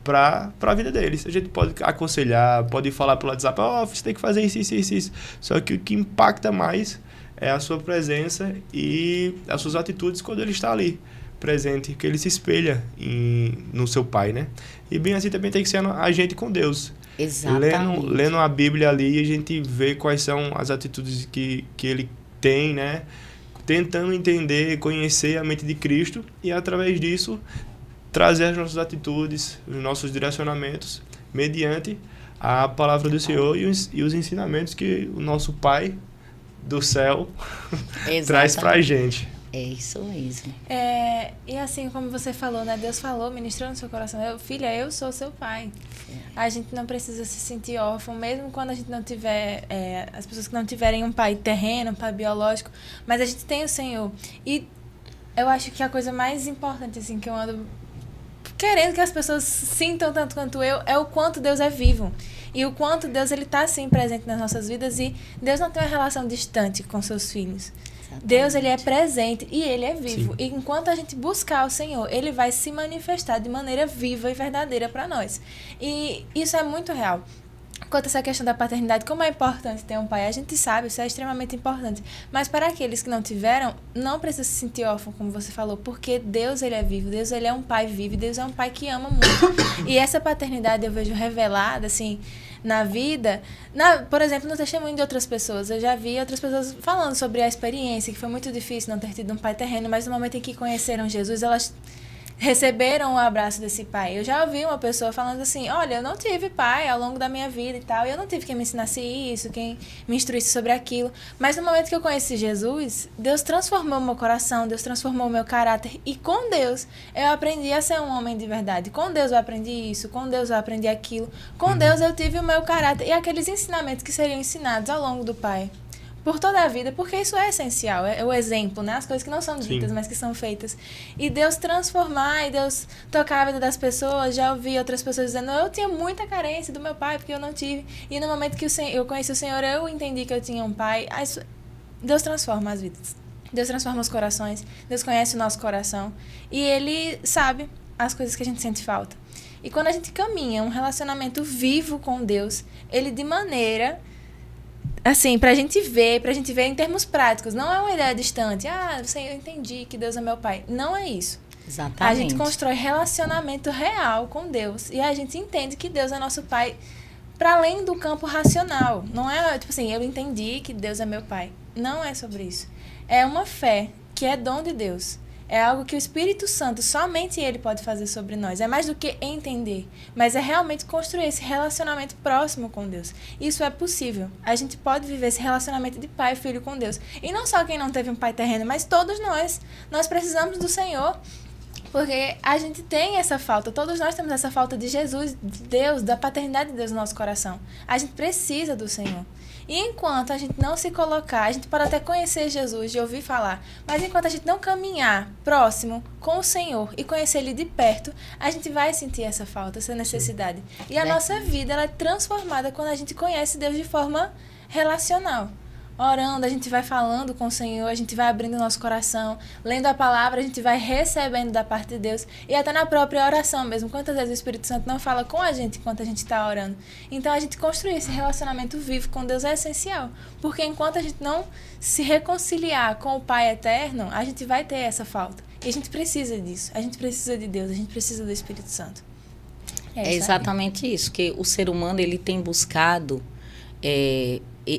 para a vida deles. A gente pode aconselhar, pode falar pelo WhatsApp, você tem que fazer isso, isso, isso, isso. Só que o que impacta mais é a sua presença e as suas atitudes quando ele está ali, presente, que ele se espelha no seu pai, né? E bem assim também tem que ser a gente com Deus. Exatamente. Lendo a Bíblia ali, a gente vê quais são as atitudes que ele tem, né? Tentando entender, conhecer a mente de Cristo e, através disso, trazer as nossas atitudes, os nossos direcionamentos, mediante a palavra do Senhor e os ensinamentos que o nosso Pai do céu traz pra gente. É isso mesmo. E assim como você falou, né? Deus falou, ministrou no seu coração. Filha, eu sou seu pai. A gente não precisa se sentir órfão, mesmo quando a gente não tiver... as pessoas que não tiverem um pai terreno, um pai biológico. Mas a gente tem o Senhor. E eu acho que a coisa mais importante, assim, que eu ando querendo que as pessoas sintam tanto quanto eu, é o quanto Deus é vivo. E o quanto Deus, ele está, sim, presente nas nossas vidas. E Deus não tem uma relação distante com seus filhos. Deus, ele é presente e ele é vivo. Sim. E enquanto a gente buscar o Senhor, ele vai se manifestar de maneira viva e verdadeira para nós. E isso é muito real. Quanto a essa questão da paternidade, como é importante ter um pai, a gente sabe, isso é extremamente importante. Mas para aqueles que não tiveram, não precisa se sentir órfão, como você falou, porque Deus, ele é vivo, Deus, ele é um pai vivo, Deus é um pai que ama muito. E essa paternidade eu vejo revelada, assim, na vida, por exemplo, no testemunho de outras pessoas. Eu já vi outras pessoas falando sobre a experiência, que foi muito difícil não ter tido um pai terreno, mas no momento em que conheceram Jesus, elas receberam o abraço desse pai. Eu já ouvi uma pessoa falando assim, olha, eu não tive pai ao longo da minha vida e tal, e eu não tive quem me ensinasse isso, quem me instruísse sobre aquilo, mas no momento que eu conheci Jesus, Deus transformou o meu coração, Deus transformou o meu caráter, e com Deus eu aprendi a ser um homem de verdade, com Deus eu aprendi isso, com Deus eu aprendi aquilo, com Deus eu tive o meu caráter, e aqueles ensinamentos que seriam ensinados ao longo do pai, por toda a vida, porque isso é essencial, é o exemplo, né? As coisas que não são ditas, Sim. mas que são feitas. E Deus transformar, e Deus tocar a vida das pessoas. Já ouvi outras pessoas dizendo, eu tinha muita carência do meu pai, porque eu não tive. E no momento que eu conheci o Senhor, eu entendi que eu tinha um pai. Deus transforma as vidas. Deus transforma os corações. Deus conhece o nosso coração. E Ele sabe as coisas que a gente sente falta. E quando a gente caminha um relacionamento vivo com Deus, Ele de maneira... assim, pra gente ver em termos práticos. Não é uma ideia distante. Eu entendi que Deus é meu pai. Não é isso. Exatamente. A gente constrói relacionamento real com Deus. E a gente entende que Deus é nosso pai para além do campo racional. Não é, tipo assim, eu entendi que Deus é meu pai. Não é sobre isso. É uma fé que é dom de Deus. É algo que o Espírito Santo, somente Ele pode fazer sobre nós. É mais do que entender, mas é realmente construir esse relacionamento próximo com Deus. Isso é possível. A gente pode viver esse relacionamento de pai e filho com Deus. E não só quem não teve um pai terreno, mas todos nós. Nós precisamos do Senhor, porque a gente tem essa falta. Todos nós temos essa falta de Jesus, de Deus, da paternidade de Deus no nosso coração. A gente precisa do Senhor. E enquanto a gente não se colocar, a gente pode até conhecer Jesus, de ouvir falar, mas enquanto a gente não caminhar próximo com o Senhor e conhecer Ele de perto, a gente vai sentir essa falta, essa necessidade. E a nossa vida ela é transformada quando a gente conhece Deus de forma relacional. Orando, a gente vai falando com o Senhor, a gente vai abrindo o nosso coração, lendo a palavra, a gente vai recebendo da parte de Deus, e até na própria oração mesmo. Quantas vezes o Espírito Santo não fala com a gente enquanto a gente está orando? Então, a gente construir esse relacionamento vivo com Deus é essencial, porque enquanto a gente não se reconciliar com o Pai Eterno, a gente vai ter essa falta. E a gente precisa disso, a gente precisa de Deus, a gente precisa do Espírito Santo. É exatamente isso, que o ser humano ele tem buscado...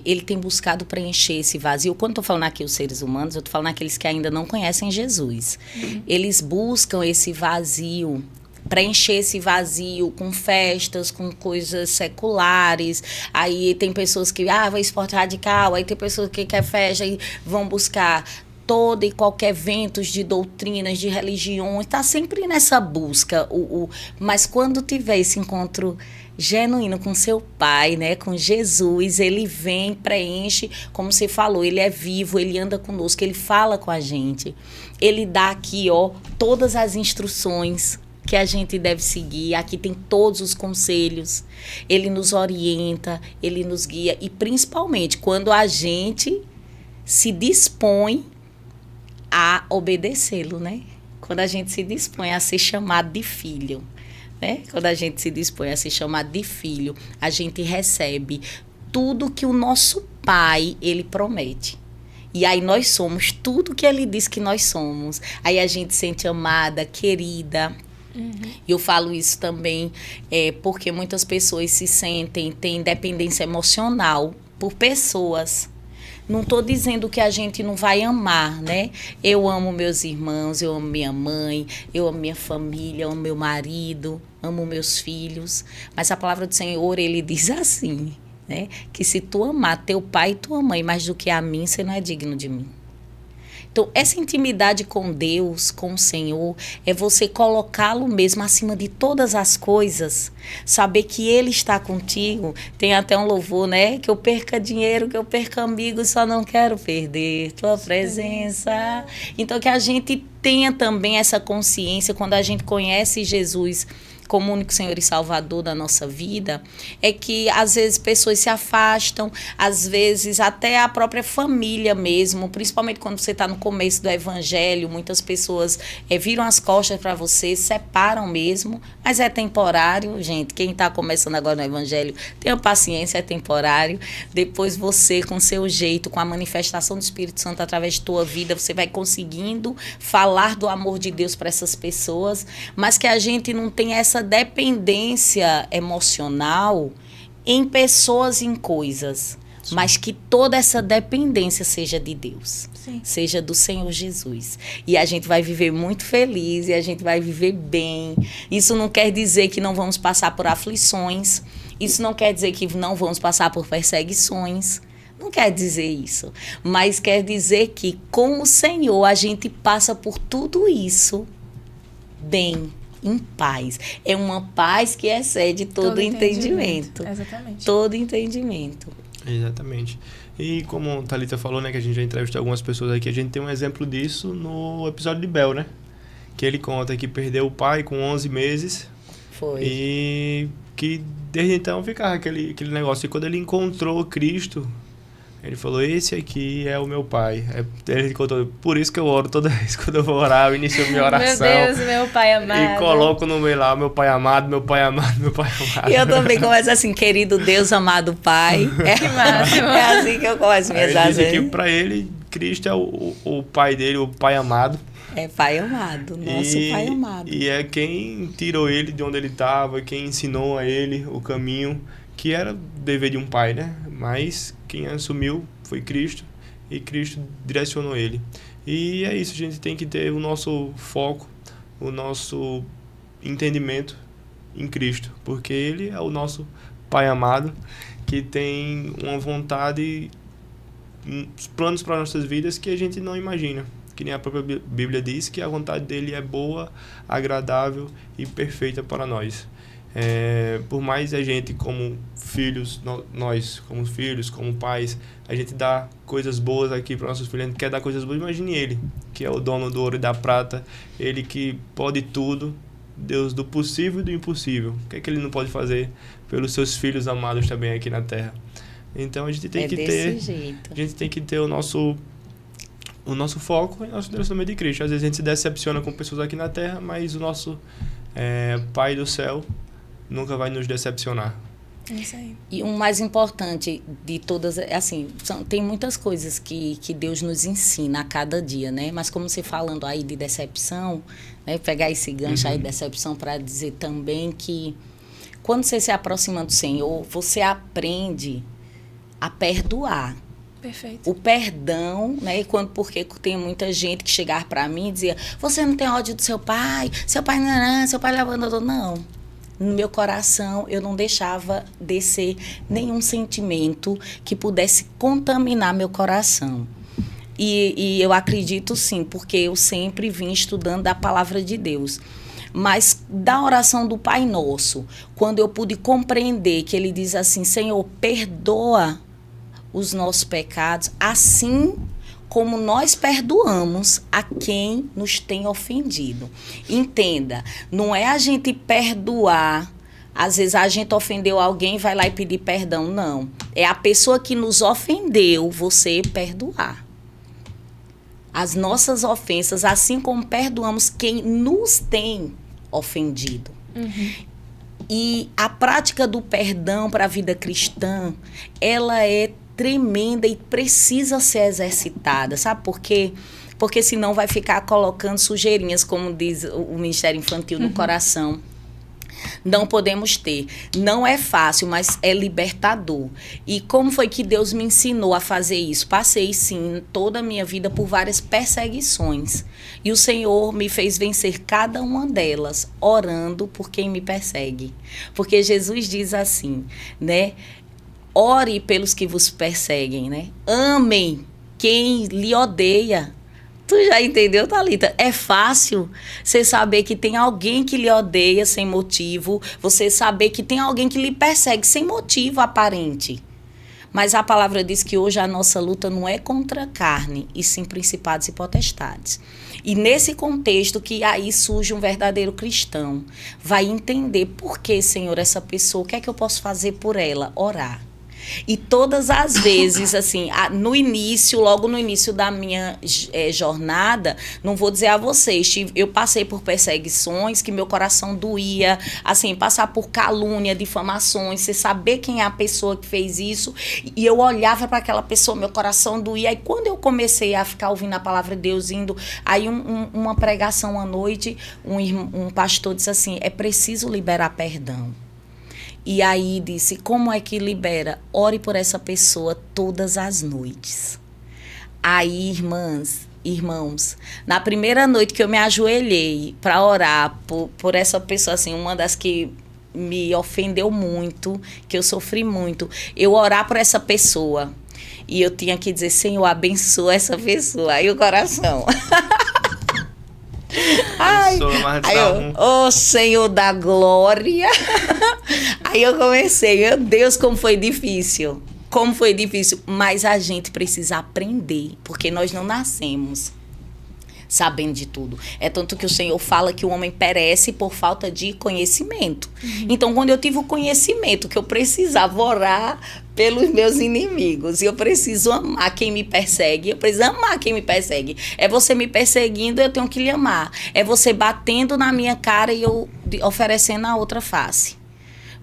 ele tem buscado preencher esse vazio. Quando eu estou falando aqui os seres humanos, eu estou falando aqueles que ainda não conhecem Jesus. Eles buscam esse vazio, preencher esse vazio com festas, com coisas seculares. Aí tem pessoas que, vai esporte radical. Aí tem pessoas que quer festa e vão buscar todo e qualquer eventos de doutrinas, de religiões. Está sempre nessa busca. Mas quando tiver esse encontro genuíno com seu pai, né, com Jesus, ele vem, preenche, como você falou, ele é vivo, ele anda conosco, ele fala com a gente, ele dá aqui, todas as instruções que a gente deve seguir, aqui tem todos os conselhos, ele nos orienta, ele nos guia, e principalmente quando a gente se dispõe a obedecê-lo, né, quando a gente se dispõe a ser chamado de filho. Né? Quando a gente se dispõe a ser chamado de filho, a gente recebe tudo que o nosso pai, ele promete. E aí nós somos tudo que ele diz que nós somos. Aí a gente se sente amada, querida. E eu falo isso também porque muitas pessoas têm dependência emocional por pessoas. Não estou dizendo que a gente não vai amar, né? Eu amo meus irmãos, eu amo minha mãe, eu amo minha família, eu amo meu marido, amo meus filhos. Mas a palavra do Senhor, ele diz assim, né? Que se tu amar teu pai e tua mãe mais do que a mim, você não é digno de mim. Então, essa intimidade com Deus, com o Senhor, é você colocá-lo mesmo acima de todas as coisas, saber que Ele está contigo. Tem até um louvor, né? Que eu perca dinheiro, que eu perca amigos, só não quero perder tua presença. Então, que a gente tenha também essa consciência, quando a gente conhece Jesus como único Senhor e Salvador da nossa vida, é que às vezes pessoas se afastam, às vezes até a própria família mesmo, principalmente quando você está no começo do evangelho, muitas pessoas viram as costas para você, separam mesmo, mas é temporário, gente. Quem está começando agora no evangelho, tenha paciência, é temporário. Depois você, com seu jeito, com a manifestação do Espírito Santo através de tua vida, você vai conseguindo falar do amor de Deus para essas pessoas, mas que a gente não tem essa dependência emocional em pessoas e em coisas, mas que toda essa dependência seja de Deus. Sim. Seja do Senhor Jesus. E a gente vai viver muito feliz e a gente vai viver bem. Isso não quer dizer que não vamos passar por aflições. Isso não quer dizer que não vamos passar por perseguições. Não quer dizer isso. Mas quer dizer que com o Senhor a gente passa por tudo isso bem, em paz. É uma paz que excede todo entendimento. Exatamente. Todo entendimento. Exatamente. E como a Thalita falou, né, que a gente já entrevistou algumas pessoas aqui, a gente tem um exemplo disso no episódio de Bel, né? Que ele conta que perdeu o pai com 11 meses. Foi. E que desde então ficava aquele negócio. E quando ele encontrou Cristo, ele falou, esse aqui é o meu pai. Ele contou, por isso que eu oro toda vez quando eu vou orar, eu inicio minha oração. Meu Deus, meu pai amado. E coloco no meio lá, meu pai amado, meu pai amado, meu pai amado. E eu também começo assim, querido Deus, amado Pai. Que máximo. É assim que eu começo minhas Ele disse que orações. pra ele, Cristo é o pai dele, o pai amado. É Pai amado, nosso Pai amado. E é quem tirou ele de onde ele estava, quem ensinou a ele o caminho, que era dever de um pai, né? Mas quem assumiu foi Cristo, e Cristo direcionou ele. E é isso, a gente tem que ter o nosso foco, o nosso entendimento em Cristo, porque Ele é o nosso Pai amado, que tem uma vontade, planos para nossas vidas que a gente não imagina. Que nem a própria Bíblia diz, que a vontade dele é boa, agradável e perfeita para nós. Por mais a gente como filhos, nós como filhos, como pais, a gente dá coisas boas aqui para nossos filhos, a gente quer dar coisas boas, imagine ele, que é o dono do ouro e da prata, ele que pode tudo, Deus do possível e do impossível. O que é que ele não pode fazer pelos seus filhos amados também aqui na terra? Então a gente tem que ter, jeito. a gente tem que ter o nosso foco e o nosso direcionamento de Cristo. Às vezes a gente se decepciona com pessoas aqui na terra, mas o nosso Pai do céu nunca vai nos decepcionar. É isso aí. E o mais importante de todas, assim, tem muitas coisas que Deus nos ensina a cada dia, né? Mas como você falando aí de decepção, né? Pegar esse gancho aí de decepção para dizer também que quando você se aproxima do Senhor, você aprende a perdoar. Perfeito. O perdão, né? Porque tem muita gente que chegava para mim e dizia, você não tem ódio do seu pai não, seu pai abandonou. Não. No meu coração, eu não deixava descer nenhum sentimento que pudesse contaminar meu coração. E eu acredito sim, porque eu sempre vim estudando a palavra de Deus. Mas da oração do Pai Nosso, quando eu pude compreender que ele diz assim, Senhor, perdoa os nossos pecados, assim como nós perdoamos a quem nos tem ofendido. Entenda, não é a gente perdoar, às vezes a gente ofendeu alguém, vai lá e pedir perdão, não. É a pessoa que nos ofendeu, você perdoar. As nossas ofensas, assim como perdoamos quem nos tem ofendido. E a prática do perdão para a vida cristã, ela é tremenda e precisa ser exercitada, sabe por quê? Porque senão vai ficar colocando sujeirinhas, como diz o Ministério Infantil, no coração. Não podemos ter. Não é fácil, mas é libertador. E como foi que Deus me ensinou a fazer isso? Passei, sim, toda a minha vida por várias perseguições. E o Senhor me fez vencer cada uma delas, orando por quem me persegue. Porque Jesus diz assim, né? Ore pelos que vos perseguem, né? Amem quem lhe odeia. Tu já entendeu, Thalita? É fácil você saber que tem alguém que lhe odeia sem motivo, você saber que tem alguém que lhe persegue sem motivo aparente. Mas a palavra diz que hoje a nossa luta não é contra a carne, e sim principados e potestades. E nesse contexto que aí surge um verdadeiro cristão, vai entender por que, Senhor, essa pessoa, o que é que eu posso fazer por ela? Orar. E todas as vezes, assim, no início, logo no início da minha jornada, não vou dizer a vocês, eu passei por perseguições que meu coração doía, assim, passar por calúnia, difamações, você saber quem é a pessoa que fez isso, e eu olhava para aquela pessoa, meu coração doía. Aí quando eu comecei a ficar ouvindo a palavra de Deus, indo, aí uma pregação à noite, um pastor disse assim, é preciso liberar perdão. E aí disse, como é que libera? Ore por essa pessoa todas as noites. Aí, irmãos, na primeira noite que eu me ajoelhei para orar por essa pessoa, assim, uma das que me ofendeu muito, que eu sofri muito, eu orar por essa pessoa. E eu tinha que dizer, Senhor, abençoa essa pessoa. Aí o coração... Ai, aí eu, Senhor da glória. Aí eu comecei, meu Deus, como foi difícil. Como foi difícil. Mas a gente precisa aprender, porque nós não nascemos sabendo de tudo. É tanto que o Senhor fala que o homem perece por falta de conhecimento. Então, quando eu tive o conhecimento que eu precisava orar pelos meus inimigos, e eu preciso amar quem me persegue, eu preciso amar quem me persegue. É você me perseguindo, eu tenho que lhe amar. É você batendo na minha cara e eu oferecendo a outra face.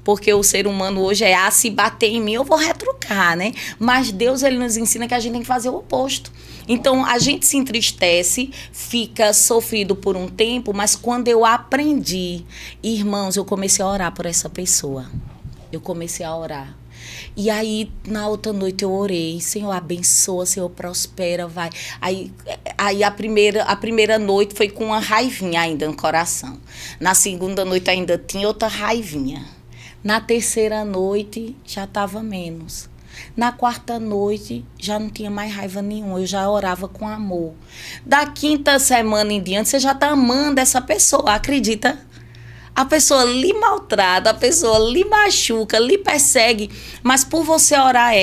Porque o ser humano hoje se bater em mim, eu vou retrucar, né? Mas Deus, ele nos ensina que a gente tem que fazer o oposto. Então, a gente se entristece, fica sofrido por um tempo, mas quando eu aprendi, irmãos, eu comecei a orar por essa pessoa. Eu comecei a orar. E aí, na outra noite eu orei, Senhor, abençoa, Senhor, prospera, vai. Aí a primeira noite foi com uma raivinha ainda no coração. Na segunda noite ainda tinha outra raivinha. Na terceira noite já estava menos. Na quarta noite já não tinha mais raiva nenhuma, eu já orava com amor. Da quinta semana em diante, você já está amando essa pessoa, acredita? A pessoa lhe maltrata, a pessoa lhe machuca, lhe persegue, mas por você orar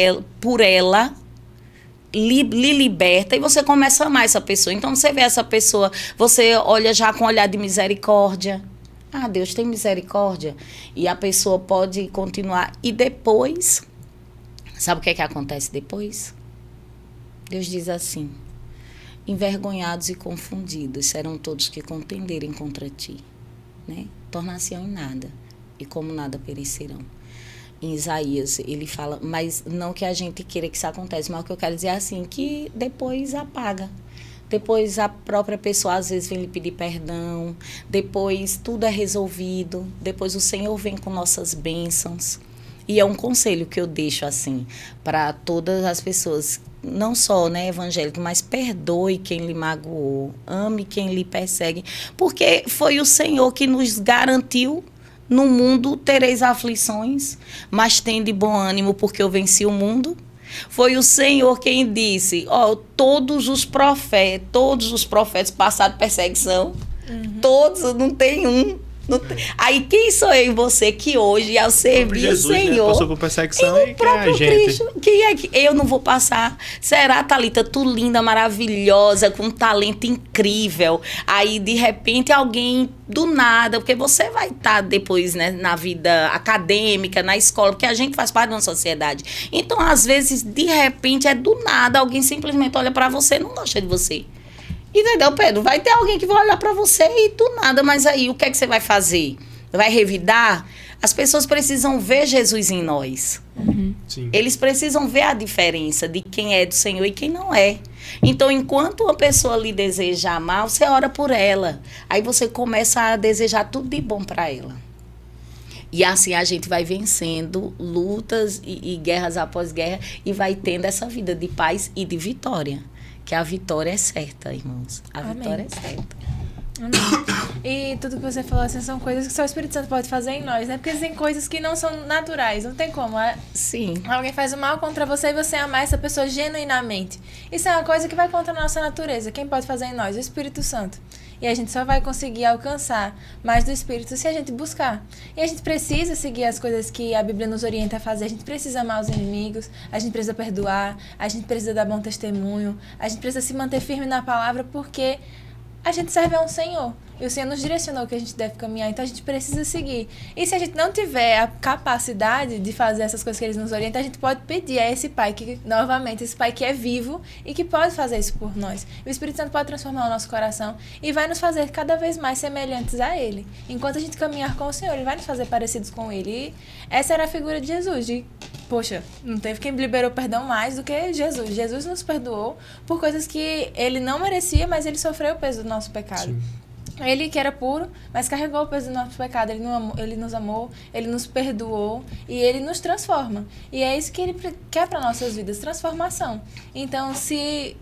por ela, lhe liberta e você começa a amar essa pessoa. Então você vê essa pessoa, você olha já com um olhar de misericórdia. Ah, Deus tem misericórdia. E a pessoa pode continuar. E depois, sabe o que é que acontece depois? Deus diz assim, envergonhados e confundidos serão todos que contenderem contra ti, né? Tornar-se-ão em nada, e como nada perecerão. Em Isaías, ele fala, mas não que a gente queira que isso aconteça, mas o que eu quero dizer é assim, que depois apaga. Depois a própria pessoa às vezes vem lhe pedir perdão, depois tudo é resolvido, depois o Senhor vem com nossas bênçãos. E é um conselho que eu deixo assim para todas as pessoas, não só, né, evangélico, mas perdoe quem lhe magoou, ame quem lhe persegue, porque foi o Senhor que nos garantiu, no mundo tereis aflições, mas tende bom ânimo porque eu venci o mundo. Foi o Senhor quem disse, todos os profetas passaram perseguição, todos, não tem um. Aí quem sou eu e você que hoje, ao servir o Senhor, né, passou por perseguição e quem é a gente? Cristo, quem é que eu não vou passar? Será, Thalita, tu linda, maravilhosa, com um talento incrível, aí de repente alguém do nada, porque você vai estar depois, né, na vida acadêmica, na escola, porque a gente faz parte de uma sociedade, então às vezes de repente é do nada, alguém simplesmente olha pra você e não gosta de você. Entendeu, Pedro? Vai ter alguém que vai olhar pra você e do nada, mas aí o que é que você vai fazer? Vai revidar? As pessoas precisam ver Jesus em nós. Sim. Eles precisam ver a diferença de quem é do Senhor e quem não é. Então, enquanto uma pessoa lhe deseja mal, você ora por ela. Aí você começa a desejar tudo de bom pra ela. E assim a gente vai vencendo lutas e guerras após guerra e vai tendo essa vida de paz e de vitória. Que a vitória é certa, irmãos. A Vitória é certa. E tudo que você falou, assim, são coisas que só o Espírito Santo pode fazer em nós, né? Porque tem coisas que não são naturais, não tem como. Sim. Alguém faz o mal contra você e você amar essa pessoa genuinamente. Isso é uma coisa que vai contra a nossa natureza. Quem pode fazer em nós? O Espírito Santo. E a gente só vai conseguir alcançar mais do Espírito se a gente buscar. E a gente precisa seguir as coisas que a Bíblia nos orienta a fazer. A gente precisa amar os inimigos, a gente precisa perdoar, a gente precisa dar bom testemunho, a gente precisa se manter firme na palavra, porque a gente serve a um Senhor. E o Senhor nos direcionou que a gente deve caminhar, então a gente precisa seguir. E se a gente não tiver a capacidade de fazer essas coisas que eles nos orientam, a gente pode pedir a esse Pai, que novamente, esse Pai que é vivo e que pode fazer isso por nós. E o Espírito Santo pode transformar o nosso coração e vai nos fazer cada vez mais semelhantes a Ele. Enquanto a gente caminhar com o Senhor, Ele vai nos fazer parecidos com Ele. E essa era a figura de Jesus, de, poxa, não teve quem liberou perdão mais do que Jesus. Jesus nos perdoou por coisas que Ele não merecia, mas Ele sofreu o peso do nosso pecado. Sim. Ele que era puro, mas carregou o peso do nosso pecado. Ele nos amou, Ele nos perdoou e Ele nos transforma. E é isso que Ele quer para nossas vidas, transformação. Então, se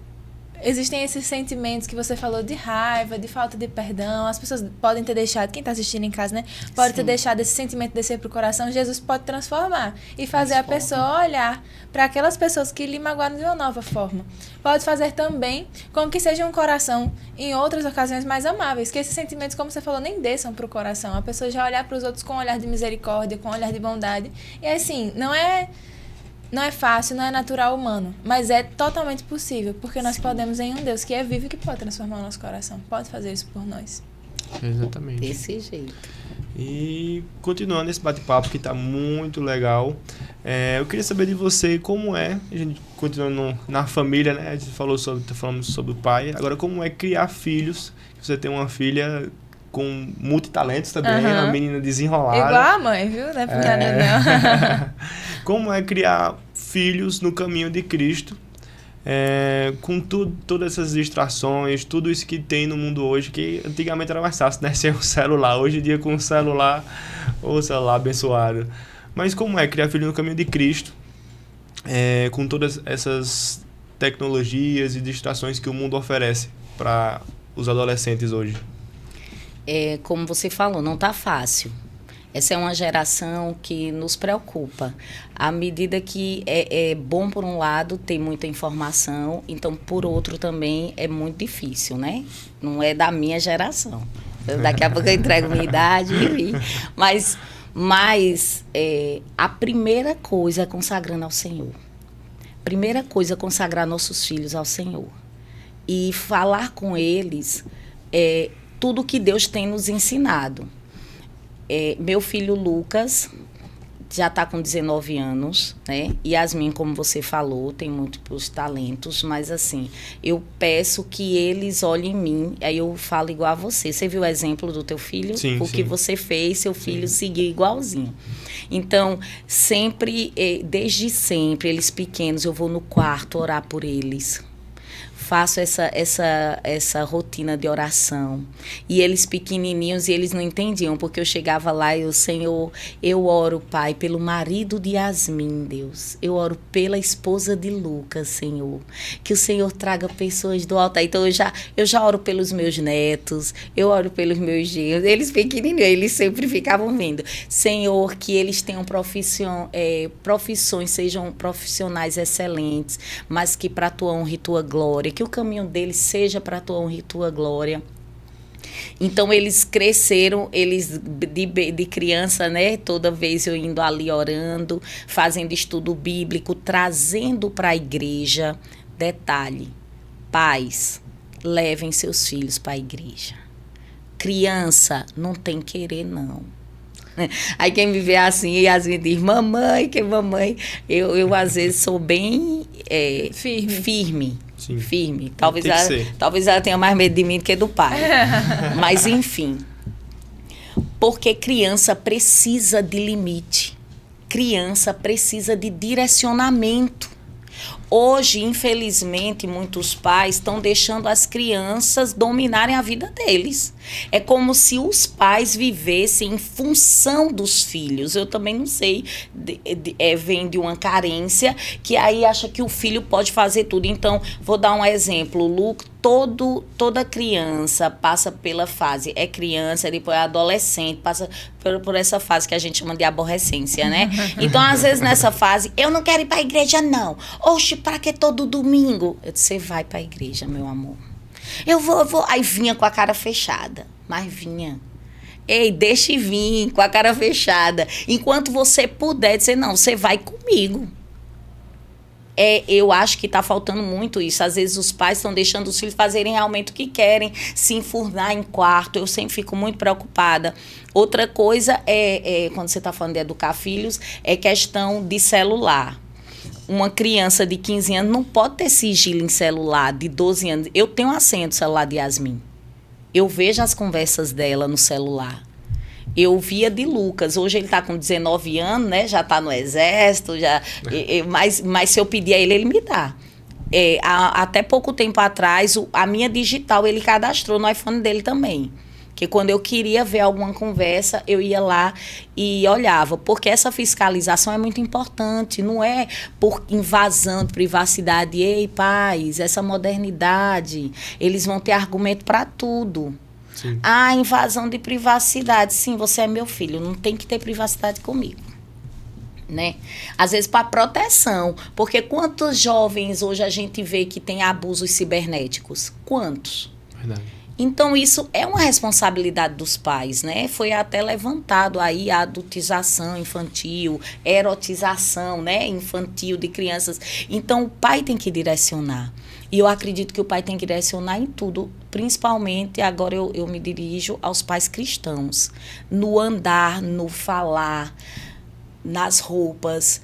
existem esses sentimentos que você falou de raiva, de falta de perdão, as pessoas podem ter deixado, quem está assistindo em casa, né? Pode ter deixado esse sentimento descer pro coração. Jesus pode transformar e fazer a pessoa olhar para aquelas pessoas que lhe magoaram de uma nova forma. Pode fazer também com que seja um coração, em outras ocasiões, mais amáveis, que esses sentimentos, como você falou, nem desçam pro coração. A pessoa já olhar para os outros com um olhar de misericórdia, com um olhar de bondade. E assim, não é fácil, não é natural humano, mas é totalmente possível, porque nós podemos em um Deus que é vivo e que pode transformar o nosso coração. Pode fazer isso por nós. Exatamente. Desse jeito. E continuando esse bate-papo que está muito legal, eu queria saber de você como é, a gente continuando na família, né? A gente falamos sobre o pai, agora como é criar filhos, você tem uma filha com multitalentos também, uma menina desenrolada. Igual a mãe, viu? Não é porque não. Como é criar filhos no caminho de Cristo, com todas essas distrações, tudo isso que tem no mundo hoje, que antigamente era mais fácil, né? Sem o celular. Hoje em dia com o celular, ou celular abençoado. Mas como é criar filho no caminho de Cristo, com todas essas tecnologias e distrações que o mundo oferece para os adolescentes hoje? Como você falou, não está fácil. Essa é uma geração que nos preocupa. À medida que é bom, por um lado, ter muita informação, então, por outro, também é muito difícil, né? Não é da minha geração. Daqui a pouco eu entrego minha idade, mas a primeira coisa é consagrando ao Senhor. Primeira coisa é consagrar nossos filhos ao Senhor. E falar com eles tudo que Deus tem nos ensinado. Meu filho Lucas já está com 19 anos, né? Yasmin, como você falou, tem múltiplos talentos, mas assim, eu peço que eles olhem em mim, aí eu falo igual a você. Você viu o exemplo do teu filho? Sim, o que você fez, seu filho seguiu igualzinho. Então, sempre, desde sempre, eles pequenos, eu vou no quarto orar por eles. Faço essa rotina de oração. E eles pequenininhos, e eles não entendiam, porque eu chegava lá e o Senhor, eu oro, Pai, pelo marido de Yasmin, Deus. Eu oro pela esposa de Lucas, Senhor. Que o Senhor traga pessoas do altar. Então, eu já oro pelos meus netos, eu oro pelos meus genros. Eles pequenininhos, eles sempre ficavam vindo. Senhor, que eles tenham profissões, sejam profissionais excelentes, mas que para a tua honra e tua glória, que o caminho deles seja para a tua honra e tua glória. Então, eles cresceram, eles de criança, né? Toda vez eu indo ali orando, fazendo estudo bíblico, trazendo para a igreja. Detalhe, pais, levem seus filhos para a igreja. Criança não tem querer, não. Aí quem me vê assim, e às vezes diz, mamãe, eu às vezes sou bem firme. Sim. Firme. Talvez ela tenha mais medo de mim do que do pai. Mas, enfim. Porque criança precisa de limite. Criança precisa de direcionamento. Hoje, infelizmente, muitos pais estão deixando as crianças dominarem a vida deles. É como se os pais vivessem em função dos filhos. Eu também não sei, vem de uma carência que aí acha que o filho pode fazer tudo. Então, vou dar um exemplo. toda criança passa pela fase, é criança, depois é adolescente, passa por essa fase que a gente chama de aborrecência, né? Então, às vezes, nessa fase, eu não quero ir para a igreja, não. Oxe, para que todo domingo? Eu disse, você vai para a igreja, meu amor. Eu vou. Aí vinha com a cara fechada, mas vinha. Ei, deixe vir com a cara fechada. Enquanto você puder dizer, não, você vai comigo. Eu acho que está faltando muito isso. Às vezes os pais estão deixando os filhos fazerem realmente o que querem, se enfurnar em quarto. Eu sempre fico muito preocupada. Outra coisa quando você está falando de educar filhos, é questão de celular. Uma criança de 15 anos não pode ter sigilo em celular, de 12 anos. Eu tenho a senha do celular de Yasmin. Eu vejo as conversas dela no celular. Eu via de Lucas. Hoje ele está com 19 anos, né? Já está no exército. Mas se eu pedir a ele, ele me dá. Até pouco tempo atrás, a minha digital, ele cadastrou no iPhone dele também. Que quando eu queria ver alguma conversa, eu ia lá e olhava. Porque essa fiscalização é muito importante. Não é por invasão de privacidade. Ei, pais, essa modernidade. Eles vão ter argumento para tudo. Sim. Invasão de privacidade. Sim, você é meu filho, não tem que ter privacidade comigo. Né? Às vezes para proteção. Porque quantos jovens hoje a gente vê que tem abusos cibernéticos? Quantos? Verdade. Então, isso é uma responsabilidade dos pais, né? Foi até levantado aí a adultização infantil, erotização, né, infantil de crianças. Então, o pai tem que direcionar. E eu acredito que o pai tem que direcionar em tudo, principalmente, agora eu me dirijo aos pais cristãos. No andar, no falar, nas roupas,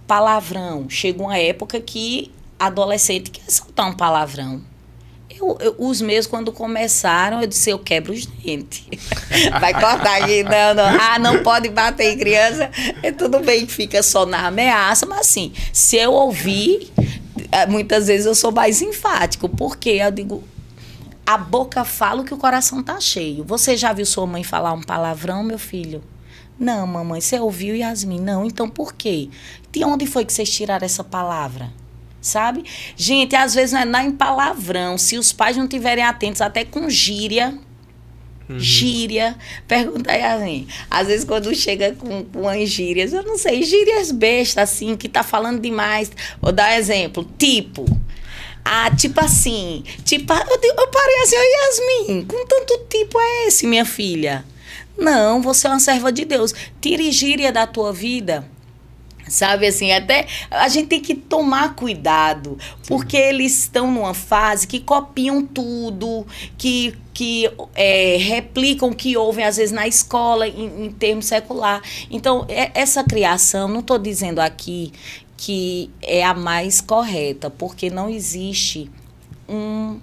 palavrão. Chega uma época que adolescente quer soltar um palavrão. Os meus, quando começaram, eu disse, eu quebro os dentes. Vai cortar aqui, não. Não pode bater em criança. Tudo bem que fica só na ameaça, mas assim, se eu ouvir, muitas vezes eu sou mais enfático, porque eu digo, a boca fala o que o coração tá cheio. Você já viu sua mãe falar um palavrão, meu filho? Não, mamãe, você ouviu, Yasmin? Não, então por quê? De onde foi que vocês tiraram essa palavra? Sabe? Gente, às vezes não é nem palavrão. Se os pais não estiverem atentos, até com gíria. Gíria. Pergunta aí assim. Às vezes quando chega com as gírias, eu não sei, gírias bestas, assim, que tá falando demais. Vou dar um exemplo. Tipo assim. Eu parei assim, Yasmin, com tanto tipo é esse, minha filha? Não, você é uma serva de Deus. Tire gíria da tua vida. Sabe, assim, até a gente tem que tomar cuidado, porque eles estão numa fase que copiam tudo, que replicam o que ouvem, às vezes, na escola, em termos secular. Então, essa criação, não estou dizendo aqui que é a mais correta, porque não existe um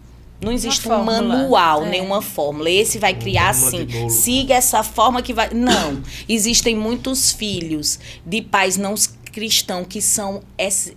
manual, nenhuma fórmula. Esse vai criar assim, siga essa forma que vai... Não, existem muitos filhos de pais não cristãos que são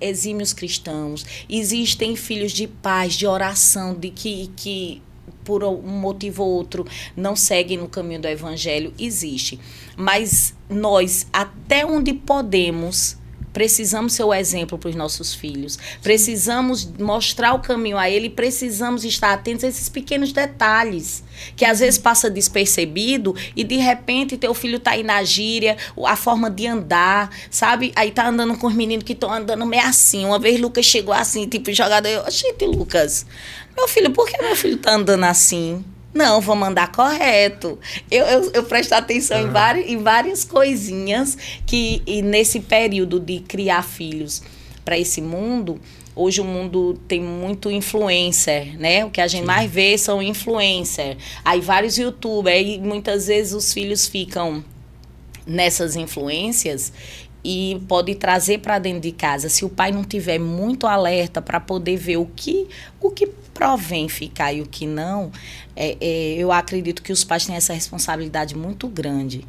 exímios cristãos. Existem filhos de pais de oração, de que por um motivo ou outro não seguem no caminho do evangelho. Existe. Mas nós, até onde podemos... Precisamos ser o exemplo para os nossos filhos. Precisamos mostrar o caminho a ele. Precisamos estar atentos a esses pequenos detalhes que às vezes passa despercebido e de repente teu filho tá aí na gíria, a forma de andar, sabe? Aí tá andando com os meninos que estão andando meio assim. Uma vez Lucas chegou assim, tipo jogador. Gente, Lucas, meu filho, por que meu filho tá andando assim? Não, vou mandar correto. Eu presto atenção em várias coisinhas que e nesse período de criar filhos para esse mundo, hoje o mundo tem muito influencer, né? O que a gente mais vê são influencers. Aí vários youtubers, aí muitas vezes os filhos ficam nessas influências e pode trazer para dentro de casa. Se o pai não tiver muito alerta para poder ver o que provém ficar e o que não, eu acredito que os pais têm essa responsabilidade muito grande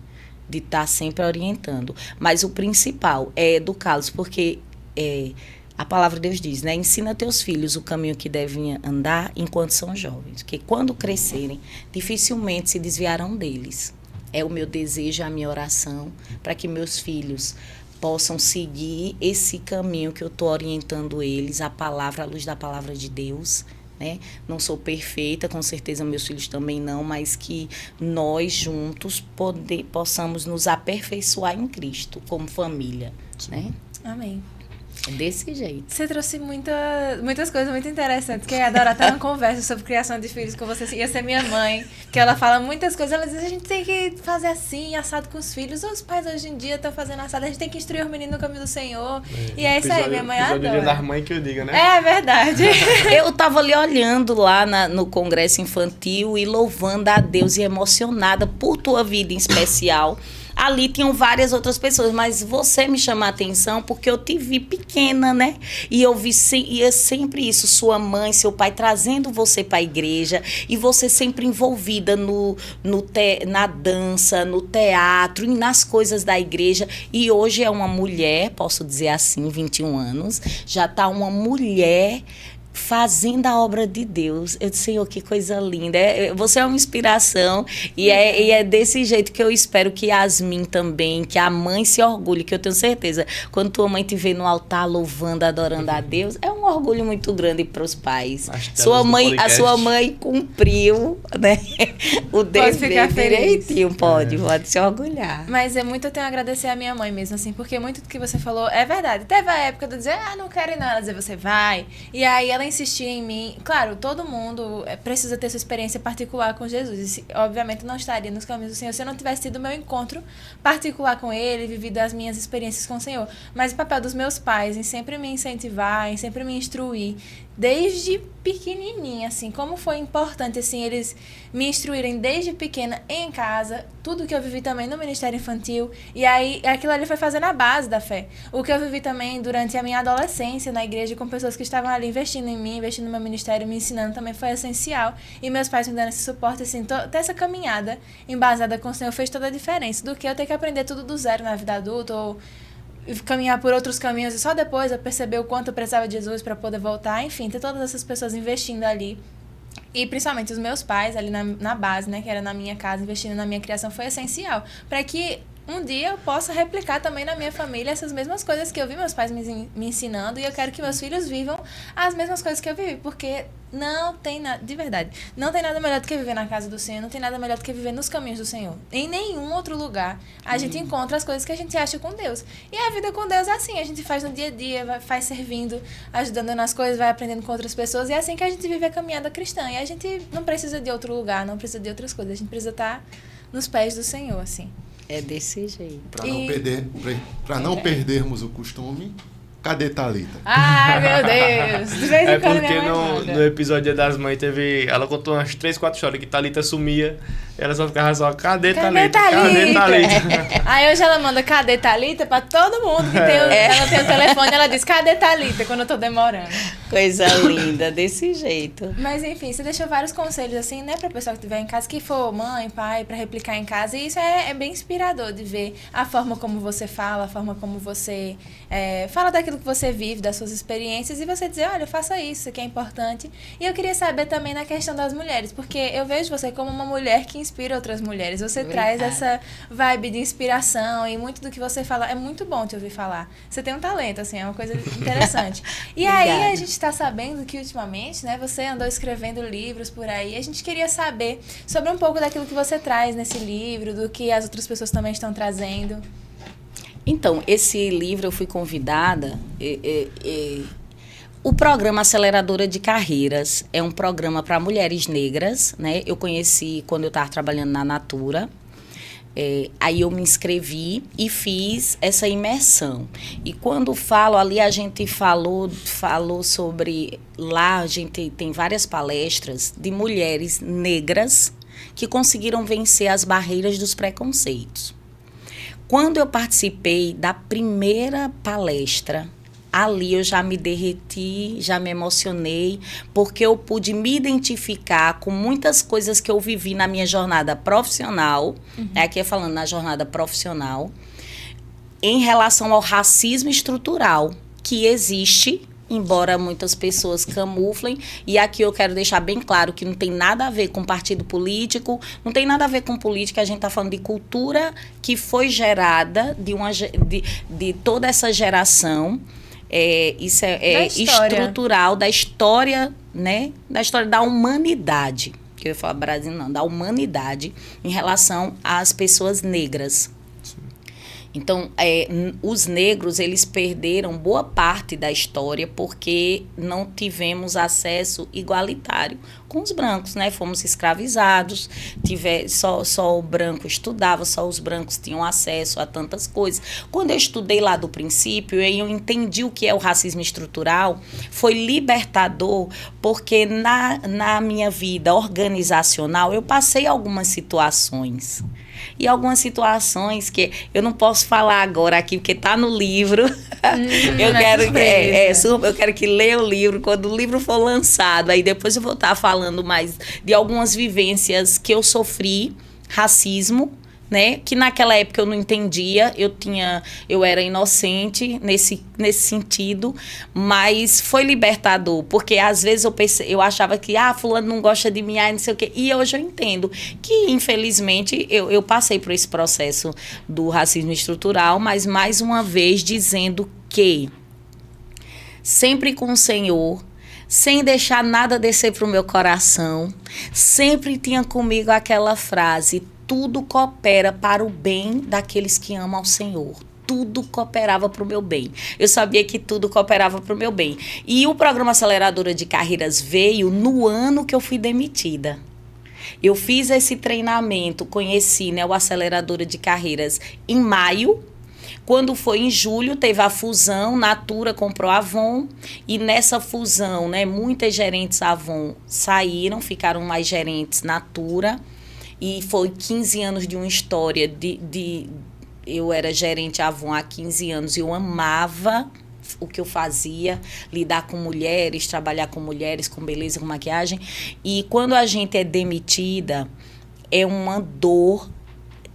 de estar sempre orientando. Mas o principal é educá-los, porque a palavra de Deus diz, né? Ensina teus filhos o caminho que devem andar enquanto são jovens, porque quando crescerem, dificilmente se desviarão deles. É o meu desejo, a minha oração, para que meus filhos possam seguir esse caminho que eu estou orientando eles, a luz da palavra de Deus, né? Não sou perfeita, com certeza meus filhos também não, mas que nós juntos possamos nos aperfeiçoar em Cristo, como família, né? Amém. É desse jeito. Você trouxe muitas coisas muito interessantes, que eu ia adorar estar numa conversa sobre criação de filhos com você. Ia ser minha mãe, que ela fala muitas coisas. Ela diz, a gente tem que fazer assim, assado com os filhos. Os pais hoje em dia estão fazendo assado, a gente tem que instruir os meninos no caminho do Senhor. E é isso aí, minha mãe adora. Dia das mães que eu diga, né? É verdade. Eu tava ali olhando lá no Congresso Infantil e louvando a Deus e emocionada por tua vida em especial. Ali tinham várias outras pessoas, mas você me chama a atenção porque eu te vi pequena, né? E eu vi sempre isso, sua mãe, seu pai trazendo você para a igreja e você sempre envolvida na dança, no teatro e nas coisas da igreja. E hoje é uma mulher, posso dizer assim, 21 anos, já está uma mulher fazendo a obra de Deus. Eu disse, Senhor, que coisa linda. Você é uma inspiração e é desse jeito que eu espero que Yasmin também, que a mãe se orgulhe, que eu tenho certeza, quando tua mãe te vê no altar louvando, adorando a Deus, é um orgulho muito grande para os pais. A sua mãe cumpriu, né, o dever direitinho, pode se orgulhar. Mas eu tenho a agradecer a minha mãe mesmo, assim, porque muito do que você falou é verdade. Teve a época de eu dizer, não quero ir não, ela dizer, você vai. E aí ela insistia em mim. Claro, todo mundo precisa ter sua experiência particular com Jesus. E, obviamente, não estaria nos caminhos do Senhor se eu não tivesse tido meu encontro particular com Ele, vivido as minhas experiências com o Senhor. Mas o papel dos meus pais em sempre me incentivar, em sempre me instruir, desde pequenininha, assim, como foi importante, assim, eles me instruírem desde pequena em casa, tudo que eu vivi também no Ministério Infantil, e aí aquilo ali foi fazendo a base da fé. O que eu vivi também durante a minha adolescência na igreja, com pessoas que estavam ali investindo em mim, investindo no meu ministério, me ensinando, também foi essencial, e meus pais me dando esse suporte, assim, toda essa caminhada embasada com o Senhor fez toda a diferença, do que eu ter que aprender tudo do zero na vida adulta, ou caminhar por outros caminhos e só depois eu perceber o quanto eu precisava de Jesus para poder voltar. Enfim, ter todas essas pessoas investindo ali. E principalmente os meus pais ali na base, né, que era na minha casa, investindo na minha criação, foi essencial. Para que um dia eu possa replicar também na minha família essas mesmas coisas que eu vi meus pais me ensinando. E eu quero que meus filhos vivam as mesmas coisas que eu vivi. Porque não tem nada, de verdade, não tem nada melhor do que viver na casa do Senhor, não tem nada melhor do que viver nos caminhos do Senhor. Em nenhum outro lugar a gente encontra as coisas que a gente acha com Deus. E a vida com Deus é assim, a gente faz no dia a dia, faz servindo, ajudando nas coisas, vai aprendendo com outras pessoas. E é assim que a gente vive a caminhada cristã. E a gente não precisa de outro lugar, não precisa de outras coisas. A gente precisa estar nos pés do Senhor, assim. É desse jeito. Para não perdermos o costume, cadê Thalita? Ai, meu Deus! De vez em quando porque no episódio Dia das Mães ela contou umas 3, 4 histórias que Thalita sumia, ela só ficava só, cadê Thalita? Cadê Thalita? Aí hoje ela manda, cadê Thalita? Pra todo mundo que ela tem o telefone, ela diz, cadê Thalita? Quando eu tô demorando. Coisa linda, desse jeito. Mas enfim, você deixou vários conselhos assim, né, pra pessoa que estiver em casa, que for mãe, pai, pra replicar em casa. E isso é bem inspirador de ver a forma como você fala, a forma como você fala daquilo que você vive, das suas experiências, e você dizer, olha, faça isso que é importante. E eu queria saber também na questão das mulheres, porque eu vejo você como uma mulher que inspira outras mulheres. Você traz essa vibe de inspiração, e muito do que você fala é muito bom te ouvir falar. Você tem um talento, assim, é uma coisa interessante. E aí a gente está sabendo que ultimamente, né, você andou escrevendo livros por aí. A gente queria saber sobre um pouco daquilo que você traz nesse livro, do que as outras pessoas também estão trazendo. Então, esse livro eu fui convidada. O programa Aceleradora de Carreiras é um programa para mulheres negras, né? Eu conheci quando eu estava trabalhando na Natura. Aí eu me inscrevi e fiz essa imersão. E quando falo ali, a gente falou sobre... Lá a gente tem várias palestras de mulheres negras que conseguiram vencer as barreiras dos preconceitos. Quando eu participei da primeira palestra, ali eu já me derreti, já me emocionei, porque eu pude me identificar com muitas coisas que eu vivi na minha jornada profissional, aqui falando na jornada profissional, em relação ao racismo estrutural que existe, embora muitas pessoas camuflem, e aqui eu quero deixar bem claro que não tem nada a ver com partido político, não tem nada a ver com política, a gente está falando de cultura que foi gerada de toda essa geração, isso é Da história. estrutural da história, né? Da história da humanidade. Que eu ia falar Brasil, não, da humanidade em relação às pessoas negras. Então, os negros, eles perderam boa parte da história porque não tivemos acesso igualitário com os brancos, né? Fomos escravizados, só o branco estudava, só os brancos tinham acesso a tantas coisas. Quando eu estudei lá do princípio, eu entendi o que é o racismo estrutural, foi libertador, porque na minha vida organizacional, eu passei algumas situações. E algumas situações que eu não posso falar agora aqui, porque está no livro. Eu quero que leia o livro. Quando o livro for lançado, aí depois eu vou estar falando mais de algumas vivências que eu sofri, racismo, né? Que naquela época eu não entendia, eu era inocente nesse sentido, mas foi libertador, porque às vezes eu achava que, fulano não gosta de mim, não sei o quê, e hoje eu entendo que, infelizmente, eu passei por esse processo do racismo estrutural, mas mais uma vez dizendo que sempre com o Senhor, sem deixar nada descer para o meu coração, sempre tinha comigo aquela frase: tudo coopera para o bem daqueles que amam ao Senhor. Tudo cooperava para o meu bem. Eu sabia que tudo cooperava para o meu bem. E o programa Aceleradora de Carreiras veio no ano que eu fui demitida. Eu fiz esse treinamento, conheci, né, o Aceleradora de Carreiras em maio. Quando foi em julho, teve a fusão, Natura comprou a Avon, e nessa fusão, né, muitas gerentes Avon saíram, ficaram mais gerentes Natura. E foi 15 anos de uma história eu era gerente Avon há 15 anos e eu amava o que eu fazia, lidar com mulheres, trabalhar com mulheres, com beleza, com maquiagem. E quando a gente é demitida, é uma dor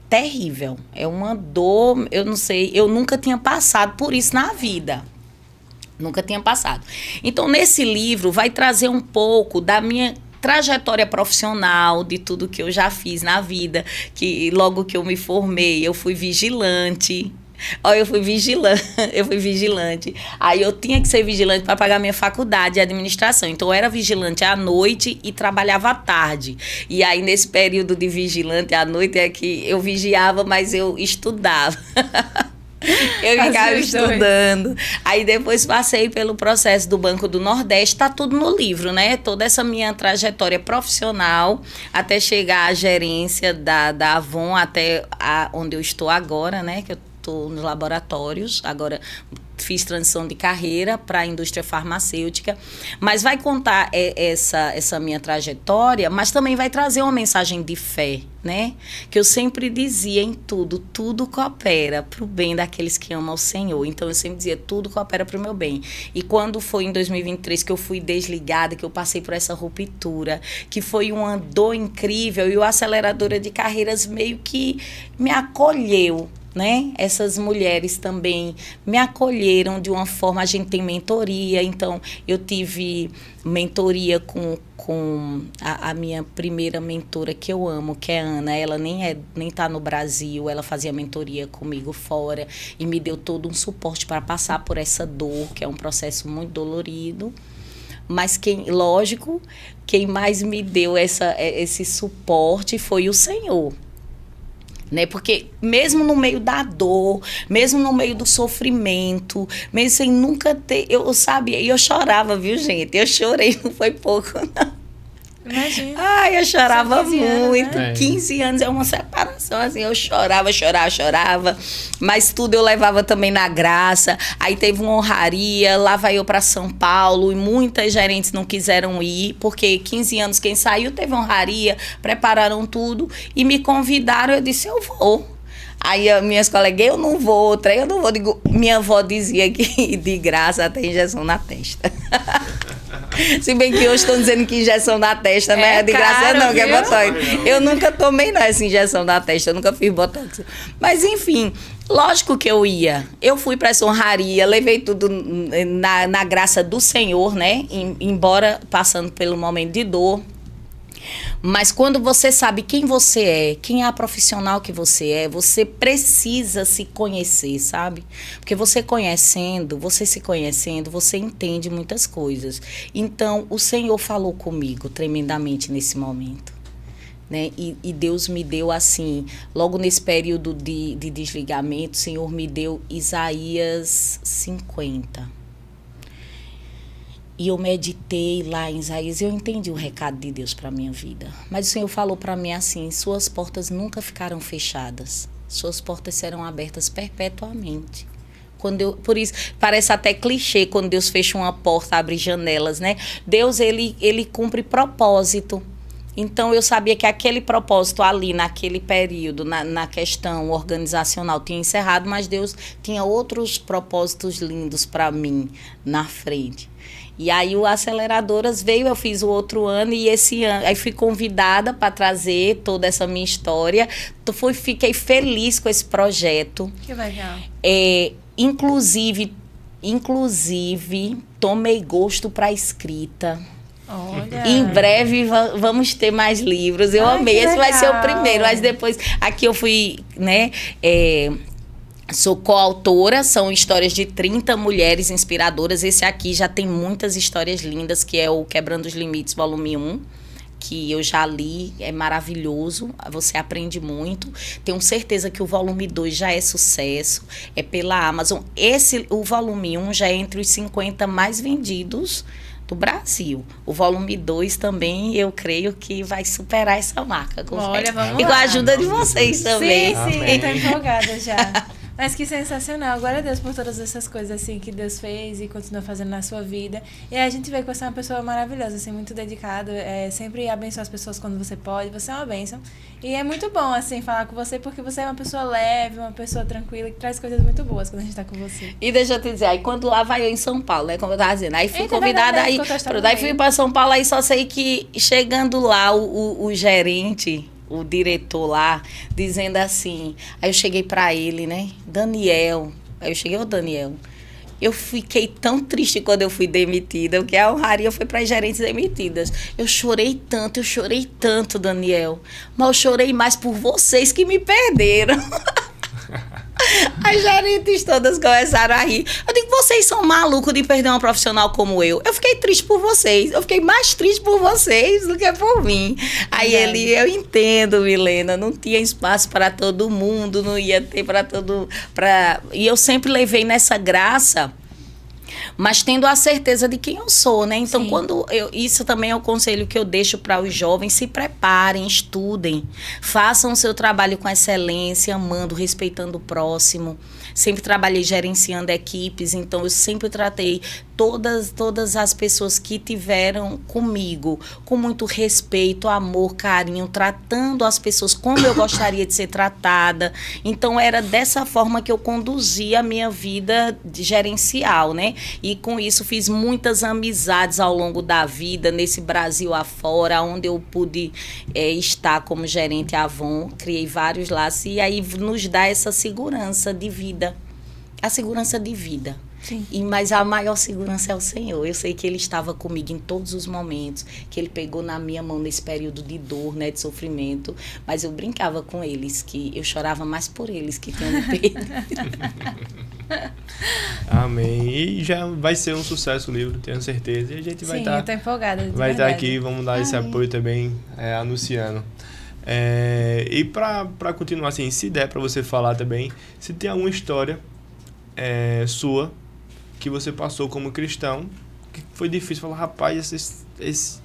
terrível. É uma dor, eu não sei, eu nunca tinha passado por isso na vida. Nunca tinha passado. Então, nesse livro, vai trazer um pouco da minha trajetória profissional, de tudo que eu já fiz na vida, que logo que eu me formei, eu fui vigilante. Eu fui vigilante. Aí eu tinha que ser vigilante para pagar minha faculdade de administração. Então eu era vigilante à noite e trabalhava à tarde. E aí nesse período de vigilante à noite é que eu vigiava, mas eu estudava. Eu ficava estudando. Aí depois passei pelo processo do Banco do Nordeste, tá tudo no livro, né? Toda essa minha trajetória profissional até chegar à gerência da Avon, até onde eu estou agora, né? Que eu estou nos laboratórios, agora fiz transição de carreira para a indústria farmacêutica, mas vai contar essa minha trajetória, mas também vai trazer uma mensagem de fé, né? Que eu sempre dizia em tudo coopera para o bem daqueles que amam o Senhor. Então eu sempre dizia, tudo coopera para o meu bem. E quando foi em 2023 que eu fui desligada, que eu passei por essa ruptura, que foi uma dor incrível, e o Aceleradora de Carreiras meio que me acolheu, né? Essas mulheres também me acolheram de uma forma, a gente tem mentoria, então eu tive mentoria com a minha primeira mentora que eu amo, que é a Ana. Ela nem tá no Brasil, ela fazia mentoria comigo fora e me deu todo um suporte para passar por essa dor, que é um processo muito dolorido. Mas lógico, quem mais me deu esse suporte foi o Senhor. Né? Porque mesmo no meio da dor, mesmo no meio do sofrimento, mesmo sem nunca ter, eu sabia, e eu chorava, viu, gente? Eu chorei, não foi pouco, não. Imagina. Ai, eu chorava 15 anos, muito. né? 15 anos é uma separação, assim, eu chorava, mas tudo eu levava também na graça. Aí teve uma honraria, lá vai eu para São Paulo, e muitas gerentes não quiseram ir, porque 15 anos quem saiu teve honraria, prepararam tudo e me convidaram, eu disse, eu vou. Aí as minhas colegas, eu não vou, outra, eu não vou. Digo, minha avó dizia que de graça até injeção na testa. Se bem que hoje estão dizendo que injeção na testa não é de graça, caro, não, que é viu? botox. Eu nunca tomei não, essa injeção na testa, eu nunca fiz botox. Mas, enfim, lógico que eu ia. Eu fui para essa honraria, levei tudo na graça do Senhor, né? Embora passando pelo momento de dor. Mas quando você sabe quem você é, quem é a profissional que você é, você precisa se conhecer, sabe? Porque você conhecendo, você se conhecendo, você entende muitas coisas. Então, o Senhor falou comigo tremendamente nesse momento. Né? E Deus me deu assim, logo nesse período de desligamento, o Senhor me deu Isaías 50. E eu meditei lá em Isaías, eu entendi o recado de Deus para a minha vida. Mas o Senhor falou para mim assim, suas portas nunca ficarão fechadas, suas portas serão abertas perpetuamente. Por isso, parece até clichê, quando Deus fecha uma porta, abre janelas, né? Deus, ele cumpre propósito. Então, eu sabia que aquele propósito ali, naquele período, na questão organizacional, tinha encerrado, mas Deus tinha outros propósitos lindos para mim na frente. E aí, o Aceleradoras veio, eu fiz o outro ano, e esse ano, aí fui convidada para trazer toda essa minha história. Fiquei feliz com esse projeto. Que legal. Inclusive, tomei gosto para a escrita. Olha. Em breve vamos ter mais livros. Eu amei. Esse vai ser o primeiro. Mas depois, aqui eu fui, né? Sou coautora, são histórias de 30 mulheres inspiradoras. Esse aqui já tem muitas histórias lindas, que é o Quebrando os Limites, volume 1. Que eu já li, é maravilhoso, você aprende muito. Tenho certeza que o volume 2 já é sucesso, é pela Amazon. O volume 1 já é entre os 50 mais vendidos do Brasil. O volume 2 também, eu creio que vai superar essa marca. Olha, vamos e com lá. a ajuda de vocês também. Sim, Amém. tô empolgada já. Mas que sensacional. Glória a Deus por todas essas coisas assim que Deus fez e continua fazendo na sua vida. E a gente vê que você é uma pessoa maravilhosa, assim, muito dedicada. Sempre abençoa as pessoas quando você pode. Você é uma bênção. E é muito bom, assim, falar com você, porque você é uma pessoa leve, uma pessoa tranquila, que traz coisas muito boas quando a gente tá com você. E deixa eu te dizer, aí quando lá vai eu em São Paulo, né? Como eu tava dizendo, aí fui Eita, convidada, verdade, aí, contou a história daí no fui meio. para São Paulo, aí só sei que chegando lá, o gerente, o diretor lá, dizendo assim, aí eu cheguei para ele, né? Daniel, aí eu cheguei, ô Daniel, eu fiquei tão triste quando eu fui demitida, porque a honraria foi para as gerentes demitidas. Eu chorei tanto, Daniel, mas eu chorei mais por vocês que me perderam. As gerentes todas começaram a rir. Eu digo, vocês são malucos de perder uma profissional como eu. Eu fiquei triste por vocês. Eu fiquei mais triste por vocês do que por mim. Aí eu entendo, Milena, não tinha espaço para todo mundo, não ia ter para todo... E eu sempre levei nessa graça, mas tendo a certeza de quem eu sou, né? Então, isso também é o conselho que eu deixo para os jovens: se preparem, estudem, façam o seu trabalho com excelência, amando, respeitando o próximo. Sempre trabalhei gerenciando equipes, então eu sempre tratei todas as pessoas que tiveram comigo com muito respeito, amor, carinho, tratando as pessoas como eu gostaria de ser tratada. Então, era dessa forma que eu conduzia a minha vida gerencial, né? E com isso fiz muitas amizades ao longo da vida, nesse Brasil afora, onde eu pude estar como gerente Avon, criei vários laços, e aí nos dá essa segurança de vida. A segurança de vida. Sim. Mas a maior segurança é o Senhor. Eu sei que Ele estava comigo em todos os momentos, que Ele pegou na minha mão nesse período de dor, né, de sofrimento, mas eu brincava com eles, que eu chorava mais por eles que tinham me perdido. Amém. E já vai ser um sucesso o livro, tenho certeza. E a gente vai estar... eu tô empolgada, de vai estar verdade. aqui, vamos dar esse apoio também, anunciando. E para continuar assim, se der para você falar também, se tem alguma história sua que você passou como cristão, que foi difícil, falar, rapaz,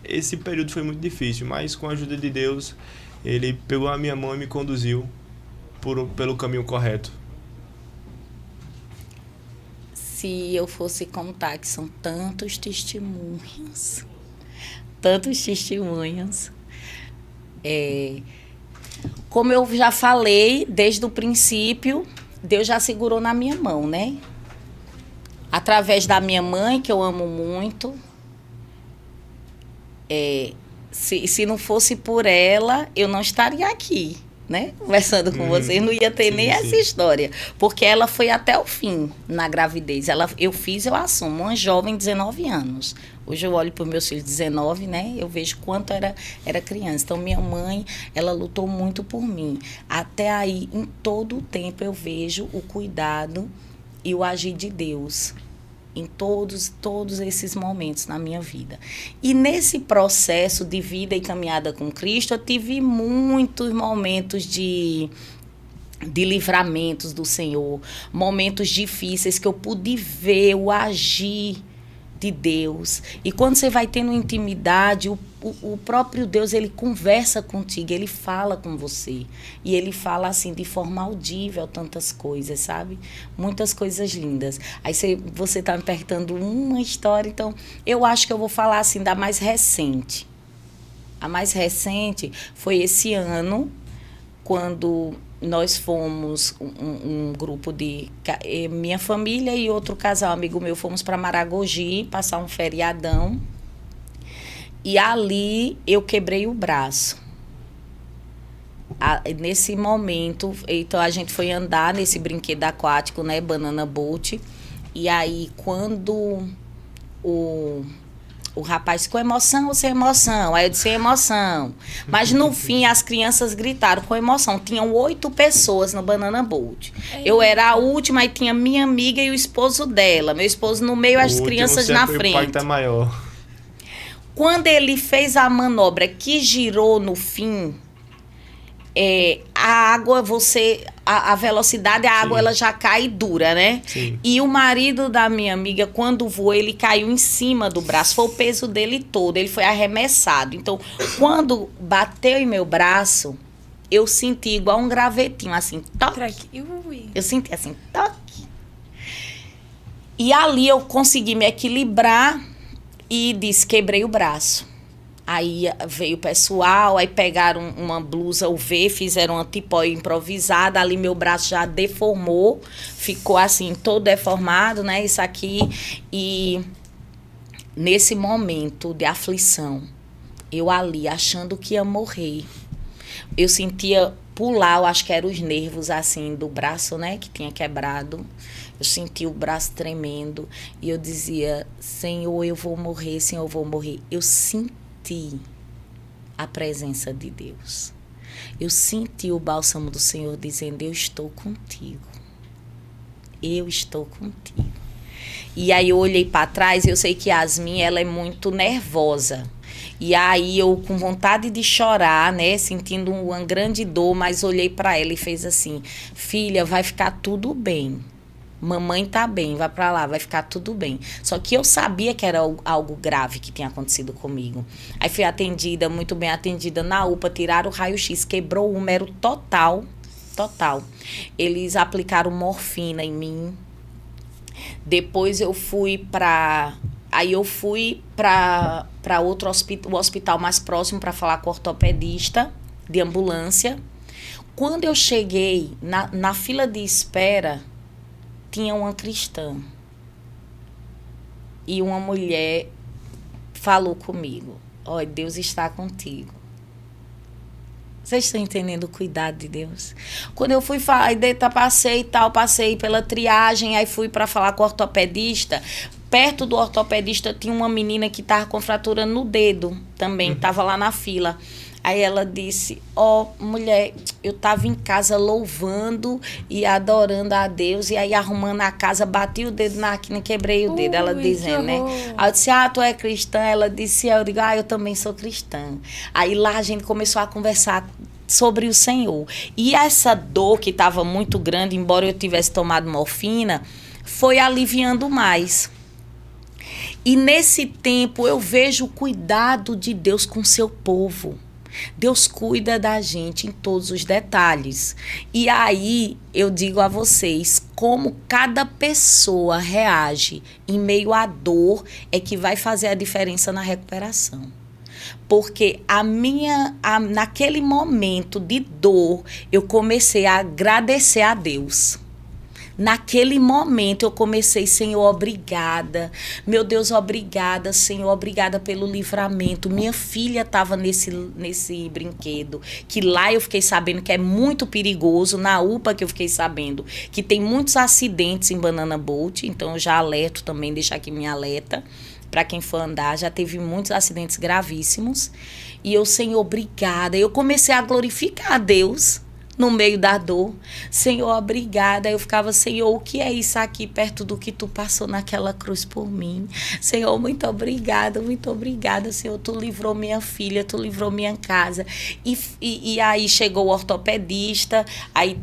esse período foi muito difícil, mas com a ajuda de Deus, Ele pegou a minha mão e me conduziu pelo caminho correto. Se eu fosse contar, que são tantos testemunhos, como eu já falei, desde o princípio, Deus já segurou na minha mão, né? Através da minha mãe, que eu amo muito. Se não fosse por ela, eu não estaria aqui, né, conversando com vocês, não ia ter sim, nem sim. essa história. Porque ela foi até o fim na gravidez. Eu assumo, uma jovem de 19 anos. Hoje eu olho para os meus filhos de 19, né? Eu vejo quanto era criança. Então, minha mãe, ela lutou muito por mim. Até aí, em todo o tempo, eu vejo o cuidado e o agir de Deus em todos esses momentos na minha vida. E nesse processo de vida e caminhada com Cristo, eu tive muitos momentos de livramentos do Senhor, momentos difíceis que eu pude ver o agir de Deus. E quando você vai tendo intimidade, o próprio Deus, ele conversa contigo, ele fala com você. E ele fala assim, de forma audível, tantas coisas, sabe? Muitas coisas lindas. Aí você tá me perguntando uma história, então eu acho que eu vou falar assim da mais recente. A mais recente foi esse ano, quando nós fomos um grupo de... Minha família e outro casal, amigo meu, fomos para Maragogi passar um feriadão. E ali eu quebrei o braço. Nesse momento, então a gente foi andar nesse brinquedo aquático, né, Banana Boat. E aí, quando o rapaz, com emoção ou sem emoção? Aí eu disse, sem emoção. Mas no fim, as crianças gritaram com emoção. Tinham 8 pessoas no Banana Boat. Eu era a última, aí tinha minha amiga e o esposo dela. Meu esposo no meio, as crianças na frente. O impacto é maior. Quando ele fez a manobra que girou no fim, a água, a velocidade, a água, ela já cai dura, né? Sim. E o marido da minha amiga, quando voou, ele caiu em cima do braço. Foi o peso dele todo, ele foi arremessado. Então, quando bateu em meu braço, eu senti igual um gravetinho, assim, toque. Eu senti assim, toque. E ali eu consegui me equilibrar e disse, quebrei o braço. Aí veio o pessoal, aí pegaram uma blusa UV, fizeram uma tipóia improvisada, ali meu braço já deformou, ficou assim, todo deformado, né, isso aqui. E nesse momento de aflição, eu ali achando que ia morrer, eu sentia pular, eu acho que eram os nervos assim do braço, né, que tinha quebrado. Eu senti o braço tremendo e eu dizia, Senhor, eu vou morrer, Senhor, eu vou morrer. Eu senti a presença de Deus. Eu senti o bálsamo do Senhor dizendo, eu estou contigo. Eu estou contigo. E aí eu olhei para trás e eu sei que Yasmin, ela é muito nervosa. E aí eu com vontade de chorar, né, sentindo uma grande dor, mas olhei para ela e fez assim, filha, vai ficar tudo bem. Mamãe tá bem, vai pra lá, vai ficar tudo bem. Só que eu sabia que era algo grave que tinha acontecido comigo. Aí fui atendida, muito bem atendida na UPA, tiraram o raio-x, quebrou o úmero total. Eles aplicaram morfina em mim. Depois eu fui pra... Aí eu fui pra outro hospital, o hospital mais próximo para falar com o ortopedista de ambulância. Quando eu cheguei na fila de espera, tinha uma cristã e uma mulher falou comigo, olha, Deus está contigo. Vocês estão entendendo o cuidado de Deus? Quando eu fui falar, passei pela triagem, aí fui para falar com o ortopedista. Perto do ortopedista tinha uma menina que estava com fratura no dedo também, estava lá na fila. Aí ela disse, mulher, eu estava em casa louvando e adorando a Deus, e aí arrumando a casa, bati o dedo na máquina, quebrei o dedo, ela dizendo, né? Aí eu disse, tu é cristã? Ela disse, eu digo, eu também sou cristã. Aí lá a gente começou a conversar sobre o Senhor. E essa dor que estava muito grande, embora eu tivesse tomado morfina, foi aliviando mais. E nesse tempo eu vejo o cuidado de Deus com o seu povo. Deus cuida da gente em todos os detalhes. E aí eu digo a vocês, como cada pessoa reage em meio à dor é que vai fazer a diferença na recuperação. Porque naquele momento de dor, eu comecei a agradecer a Deus. Naquele momento eu comecei, Senhor, obrigada. Meu Deus, obrigada, Senhor, obrigada pelo livramento. Minha filha estava nesse brinquedo, que lá eu fiquei sabendo que é muito perigoso, na UPA que eu fiquei sabendo que tem muitos acidentes em Banana Boat, então eu já alerto também, deixar aqui minha alerta. Para quem for andar, já teve muitos acidentes gravíssimos. E eu, Senhor, obrigada. Eu comecei a glorificar a Deus no meio da dor. Senhor, obrigada. Eu ficava, Senhor, o que é isso aqui perto do que tu passou naquela cruz por mim? Senhor, muito obrigada, Senhor. Tu livrou minha filha, tu livrou minha casa. E aí chegou o ortopedista, aí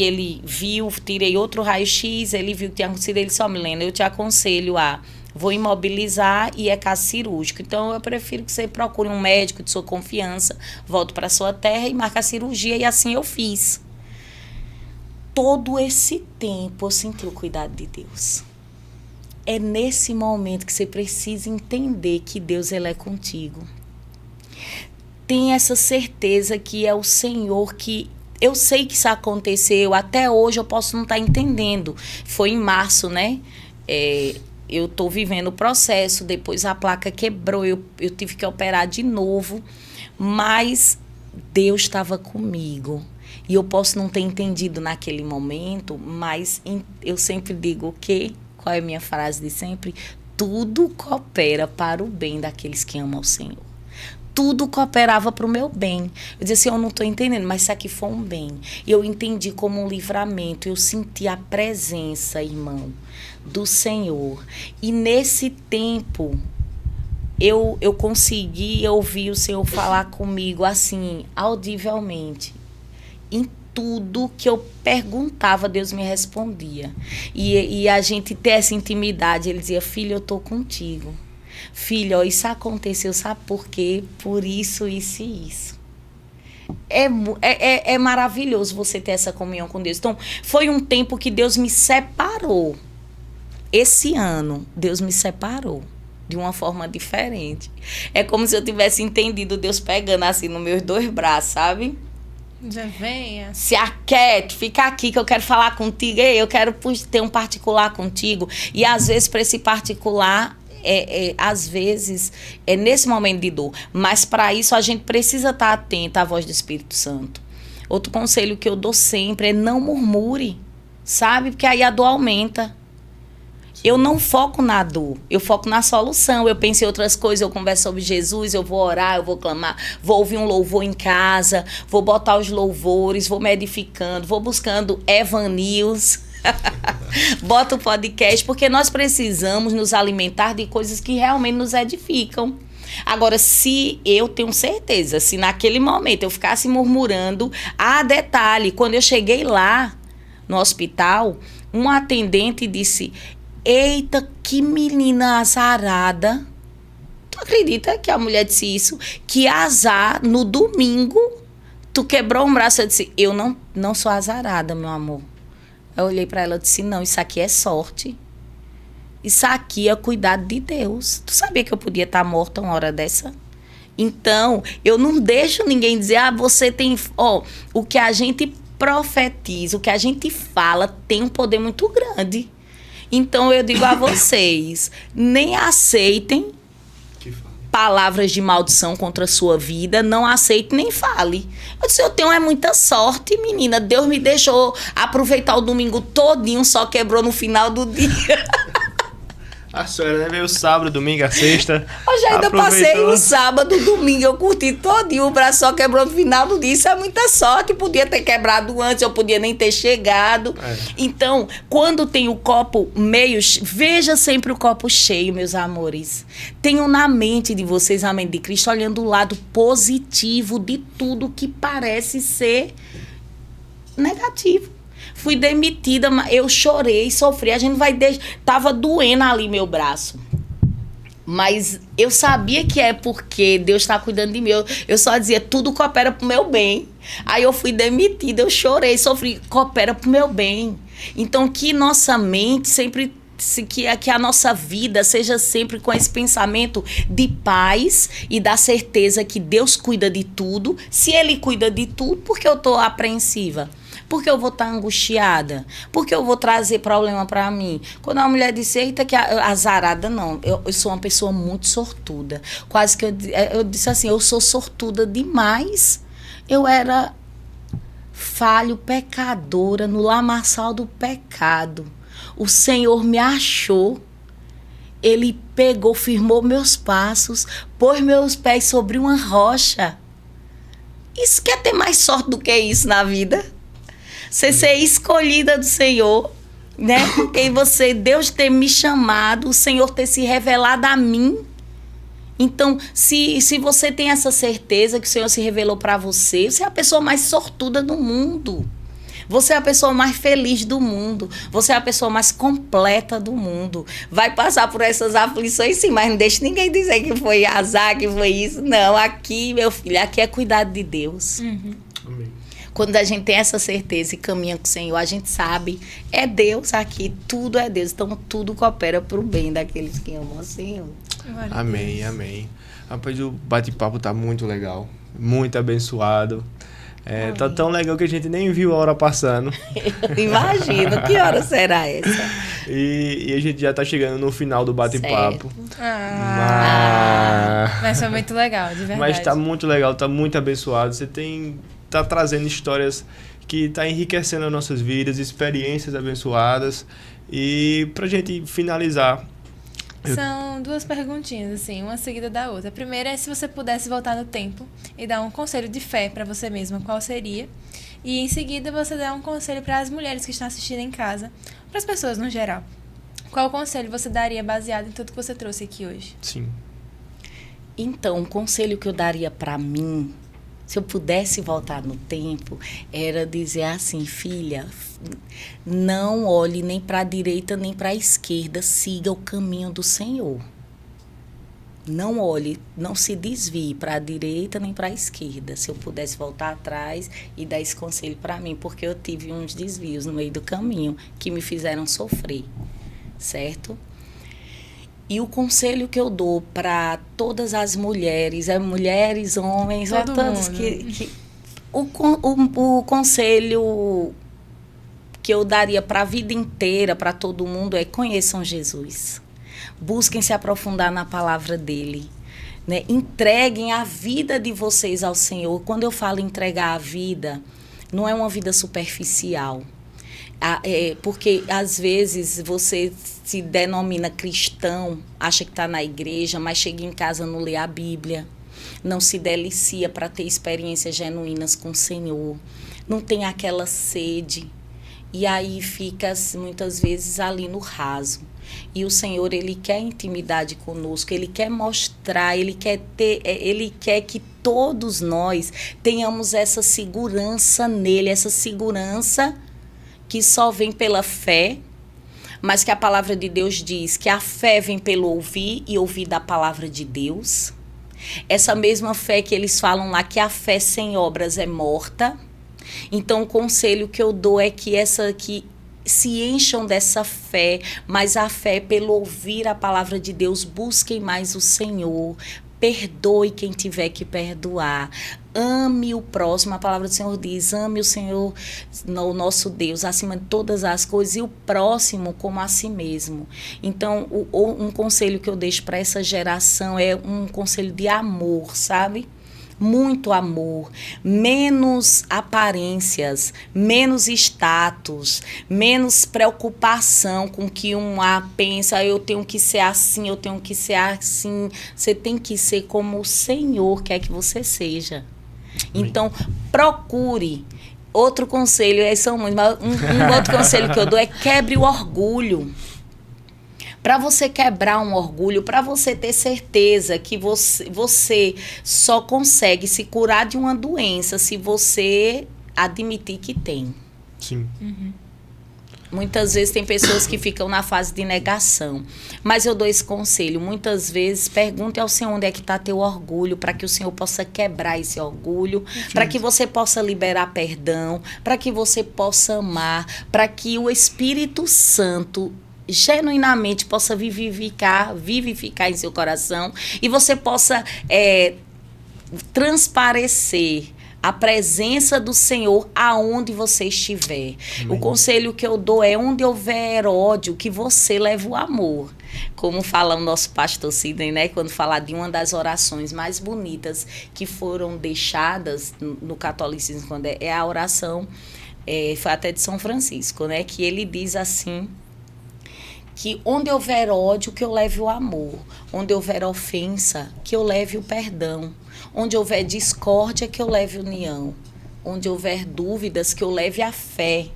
ele viu, tirei outro raio-x, ele viu que tinha acontecido, ele só, Milena, eu te aconselho vou imobilizar e é caso cirúrgico. Então, eu prefiro que você procure um médico de sua confiança, volte para sua terra e marque a cirurgia. E assim eu fiz. Todo esse tempo eu senti o cuidado de Deus. É nesse momento que você precisa entender que Deus, ele é contigo. Tem essa certeza que é o Senhor que... Eu sei que isso aconteceu, até hoje eu posso não estar entendendo. Foi em março, né? Eu estou vivendo o processo, depois a placa quebrou, eu tive que operar de novo, mas Deus estava comigo. E eu posso não ter entendido naquele momento, mas eu sempre digo qual é a minha frase de sempre? Tudo coopera para o bem daqueles que amam o Senhor. Tudo cooperava para o meu bem. Eu dizia assim, eu não estou entendendo, mas isso aqui foi um bem. E eu entendi como um livramento, eu senti a presença, irmão, do Senhor. E nesse tempo, eu consegui ouvir o Senhor falar comigo assim, audivelmente. Em tudo que eu perguntava, Deus me respondia. E a gente ter essa intimidade, ele dizia, filho, eu estou contigo. Filho, ó, isso aconteceu, sabe por quê? Por isso, isso e isso. É maravilhoso você ter essa comunhão com Deus. Então, foi um tempo que Deus me separou. Esse ano, Deus me separou de uma forma diferente. É como se eu tivesse entendido Deus pegando assim nos meus dois braços, sabe? Já venha. Se aquiete, fica aqui que eu quero falar contigo. Ei, eu quero ter um particular contigo. E às vezes, para esse particular... às vezes é nesse momento de dor, mas para isso a gente precisa estar atento à voz do Espírito Santo. Outro conselho que eu dou sempre é não murmure, sabe? Porque aí a dor aumenta. Eu não foco na dor, eu foco na solução. Eu penso em outras coisas, eu converso sobre Jesus, eu vou orar, eu vou clamar, vou ouvir um louvor em casa, vou botar os louvores, vou me edificando, vou buscando Evan News. Bota o podcast, porque nós precisamos nos alimentar de coisas que realmente nos edificam. Agora, se eu tenho certeza, se naquele momento eu ficasse murmurando, detalhe, quando eu cheguei lá no hospital, um atendente disse, eita, que menina azarada. Tu acredita que a mulher disse isso? Que azar, no domingo, tu quebrou um braço. Eu disse, eu não sou azarada, meu amor. Eu olhei para ela e disse, não, isso aqui é sorte. Isso aqui é cuidado de Deus. Tu sabia que eu podia estar morta uma hora dessa? Então, eu não deixo ninguém dizer, você tem... o que a gente profetiza, o que a gente fala tem um poder muito grande. Então, eu digo a vocês, nem aceitem palavras de maldição contra a sua vida, não aceite nem fale. Eu disse, eu tenho muita sorte, menina. Deus me deixou aproveitar o domingo todinho, só quebrou no final do dia. A senhora, né? Veio o sábado, domingo, a sexta. Eu já ainda passei o sábado, domingo, eu curti todinho, o braço só quebrou no final do dia. Isso é muita sorte, podia ter quebrado antes, eu podia nem ter chegado. Então, quando tem o copo meio... Veja sempre o copo cheio, meus amores. Tenham na mente de vocês, a mente de Cristo, olhando o lado positivo de tudo que parece ser negativo. Fui demitida, eu chorei, sofri. A gente tava doendo ali meu braço. Mas eu sabia que é porque Deus está cuidando de mim. Eu só dizia, tudo coopera pro meu bem. Aí eu fui demitida, eu chorei, sofri. Coopera pro meu bem. Então, que nossa mente sempre... Que a nossa vida seja sempre com esse pensamento de paz e da certeza que Deus cuida de tudo. Se Ele cuida de tudo, por que eu estou apreensiva? Porque eu vou estar angustiada? Porque eu vou trazer problema para mim? Quando a mulher disse, eita, que azarada, não. Eu sou uma pessoa muito sortuda. Quase que eu disse assim, eu sou sortuda demais. Eu era falho, pecadora, no lamaçal do pecado. O Senhor me achou. Ele pegou, firmou meus passos, pôs meus pés sobre uma rocha. Isso quer ter mais sorte do que isso na vida? Você ser escolhida do Senhor, né? Porque Deus ter me chamado, o Senhor ter se revelado a mim. Então, se você tem essa certeza que o Senhor se revelou para você, você é a pessoa mais sortuda do mundo. Você é a pessoa mais feliz do mundo. Você é a pessoa mais completa do mundo. Vai passar por essas aflições, sim, mas não deixe ninguém dizer que foi azar, que foi isso. Não, aqui, meu filho, aqui é cuidado de Deus. Uhum. Amém. Quando a gente tem essa certeza e caminha com o Senhor, a gente sabe, é Deus aqui, tudo é Deus. Então, tudo coopera para o bem daqueles que amam o Senhor. Glória a Amém, Deus. amém. Rapaz, o bate-papo tá muito legal, muito abençoado. Tá tão legal que a gente nem viu a hora passando. Imagino, que hora será essa? E a gente já tá chegando no final do bate-papo. Mas foi muito legal, de verdade. Mas tá muito legal, tá muito abençoado. Você tá trazendo histórias que tá enriquecendo as nossas vidas, experiências abençoadas. E pra gente finalizar, São duas perguntinhas, assim, uma seguida da outra. A primeira é se você pudesse voltar no tempo e dar um conselho de fé para você mesma, qual seria? E em seguida você dá um conselho para as mulheres que estão assistindo em casa, para as pessoas no geral. Qual conselho você daria baseado em tudo que você trouxe aqui hoje? sim. Então, o conselho que eu daria para mim, se eu pudesse voltar no tempo, era dizer assim, filha, não olhe nem para a direita nem para a esquerda, siga o caminho do Senhor. Não olhe, não se desvie para a direita nem para a esquerda. Se eu pudesse voltar atrás e dar esse conselho para mim, porque eu tive uns desvios no meio do caminho que me fizeram sofrer, certo? E o conselho que eu dou para todas as mulheres, mulheres, homens, a Todo todos mundo. o conselho que eu daria para a vida inteira, para todo mundo, é conheçam Jesus. Busquem se aprofundar na palavra dele. Né? Entreguem a vida de vocês ao Senhor. Quando eu falo entregar a vida, não é uma vida superficial. Porque às vezes você se denomina cristão, acha que está na igreja, mas chega em casa não lê a Bíblia, não se delicia para ter experiências genuínas com o Senhor, não tem aquela sede, e aí fica muitas vezes ali no raso. E o Senhor, ele quer intimidade conosco, ele quer mostrar, ele quer que todos nós tenhamos essa segurança nele, essa segurança que só vem pela fé, mas que a palavra de Deus diz que a fé vem pelo ouvir e ouvir da palavra de Deus. Essa mesma fé que eles falam lá, que a fé sem obras é morta. Então, o conselho que eu dou é que se encham dessa fé, mas a fé é pelo ouvir a palavra de Deus. Busquem mais o Senhor, perdoe quem tiver que perdoar, ame o próximo. A palavra do Senhor diz, ame o Senhor, o nosso Deus, acima de todas as coisas, e o próximo como a si mesmo. Então, um conselho que eu deixo para essa geração é um conselho de amor, sabe? Muito amor, menos aparências, menos status, menos preocupação com que um pensa, eu tenho que ser assim, eu tenho que ser assim. Você tem que ser como o Senhor quer que você seja. Então, procure. Outro conselho, são muitos, mas um outro conselho que eu dou é quebre o orgulho. Para você quebrar um orgulho, para você ter certeza que você só consegue se curar de uma doença se você admitir que tem. Sim. Uhum. Muitas vezes tem pessoas que ficam na fase de negação. Mas eu dou esse conselho. Muitas vezes pergunte ao Senhor onde é que está teu orgulho, para que o Senhor possa quebrar esse orgulho, para que você possa liberar perdão, para que você possa amar, para que o Espírito Santo genuinamente possa vivificar em seu coração e você possa transparecer a presença do Senhor aonde você estiver. Amém. O conselho que eu dou é: onde houver ódio, que você leve o amor. Como fala o nosso pastor Sidney, né? Quando fala de uma das orações mais bonitas que foram deixadas no catolicismo, quando é a oração, foi até de São Francisco, né? Que ele diz assim, que onde houver ódio, que eu leve o amor. Onde houver ofensa, que eu leve o perdão. Onde houver discórdia, que eu leve união. Onde houver dúvidas, que eu leve a fé.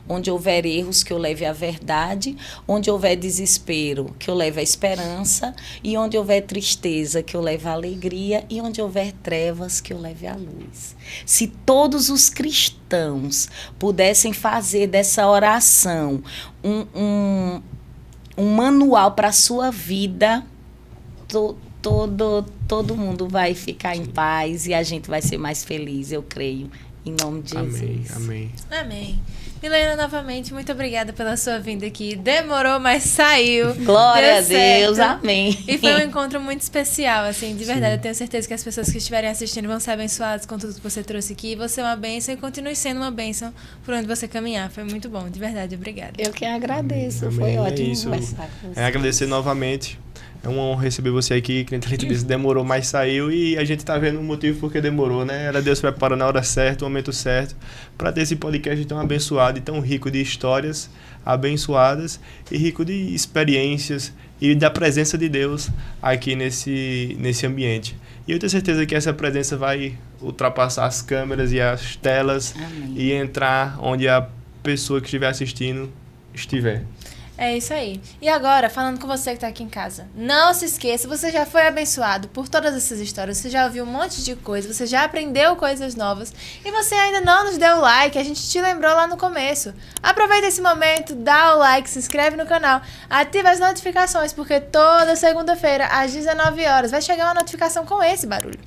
Onde houver erros, que eu leve a verdade. Onde houver desespero, que eu leve a esperança. E onde houver tristeza, que eu leve a alegria. E onde houver trevas, que eu leve a luz. Se todos os cristãos pudessem fazer dessa oração um manual para a sua vida, todo mundo vai ficar em paz e a gente vai ser mais feliz, eu creio. Em nome de Jesus. Amém. Amém. Milena, novamente, muito obrigada pela sua vinda aqui. Demorou, mas saiu. Glória Deu a Deus, certo. amém. E foi um encontro muito especial, assim, de verdade. Sim. Eu tenho certeza que as pessoas que estiverem assistindo vão ser abençoadas com tudo que você trouxe aqui. Você é uma bênção e continue sendo uma bênção por onde você caminhar. Foi muito bom, de verdade. Obrigada. Eu que agradeço, Amém. foi É ótimo isso. conversar com você. Agradecer novamente. É uma honra receber você aqui, que a gente demorou, mas saiu, e a gente tá vendo o motivo porque demorou, né? Era Deus preparando na hora certa, no momento certo, para ter esse podcast tão abençoado e tão rico de histórias abençoadas e rico de experiências e da presença de Deus aqui nesse ambiente. E eu tenho certeza que essa presença vai ultrapassar as câmeras e as telas. Amém. E entrar onde a pessoa que estiver assistindo estiver. É isso aí. E agora, falando com você que tá aqui em casa, não se esqueça, você já foi abençoado por todas essas histórias, você já ouviu um monte de coisa, você já aprendeu coisas novas e você ainda não nos deu o like, a gente te lembrou lá no começo. Aproveita esse momento, dá o like, se inscreve no canal, ativa as notificações, porque toda segunda-feira, às 19 horas, vai chegar uma notificação com esse barulho.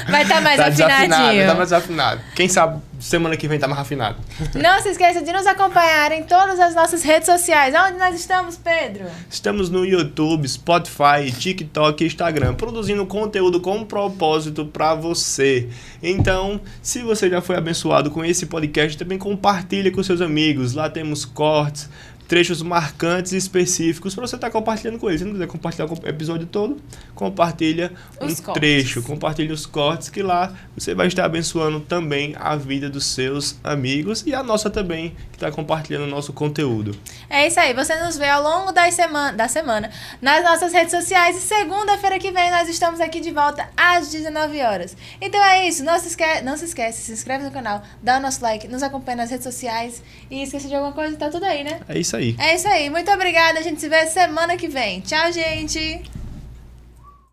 Vai estar mais afinadinho. Vai estar mais afinado. Quem sabe semana que vem tá mais afinado. Não se esqueça de nos acompanhar em todas as nossas redes sociais. Onde nós estamos, Pedro? Estamos no YouTube, Spotify, TikTok e Instagram, produzindo conteúdo com propósito para você. Então, se você já foi abençoado com esse podcast, também compartilha com seus amigos. Lá temos cortes, trechos marcantes e específicos para você estar compartilhando com eles. Se não quiser compartilhar o episódio todo, compartilha Os um cortes. trecho, compartilha os cortes, que lá você vai estar abençoando também a vida dos seus amigos e a nossa também, que está compartilhando o nosso conteúdo. É isso aí, você nos vê ao longo da semana nas nossas redes sociais e segunda-feira que vem nós estamos aqui de volta às 19 horas. Então é isso, não se esquece, se inscreve no canal, dá o nosso like, nos acompanha nas redes sociais e esquece de alguma coisa, tá tudo aí, né? É isso aí. É isso aí, muito obrigada, a gente se vê semana que vem. Tchau, gente!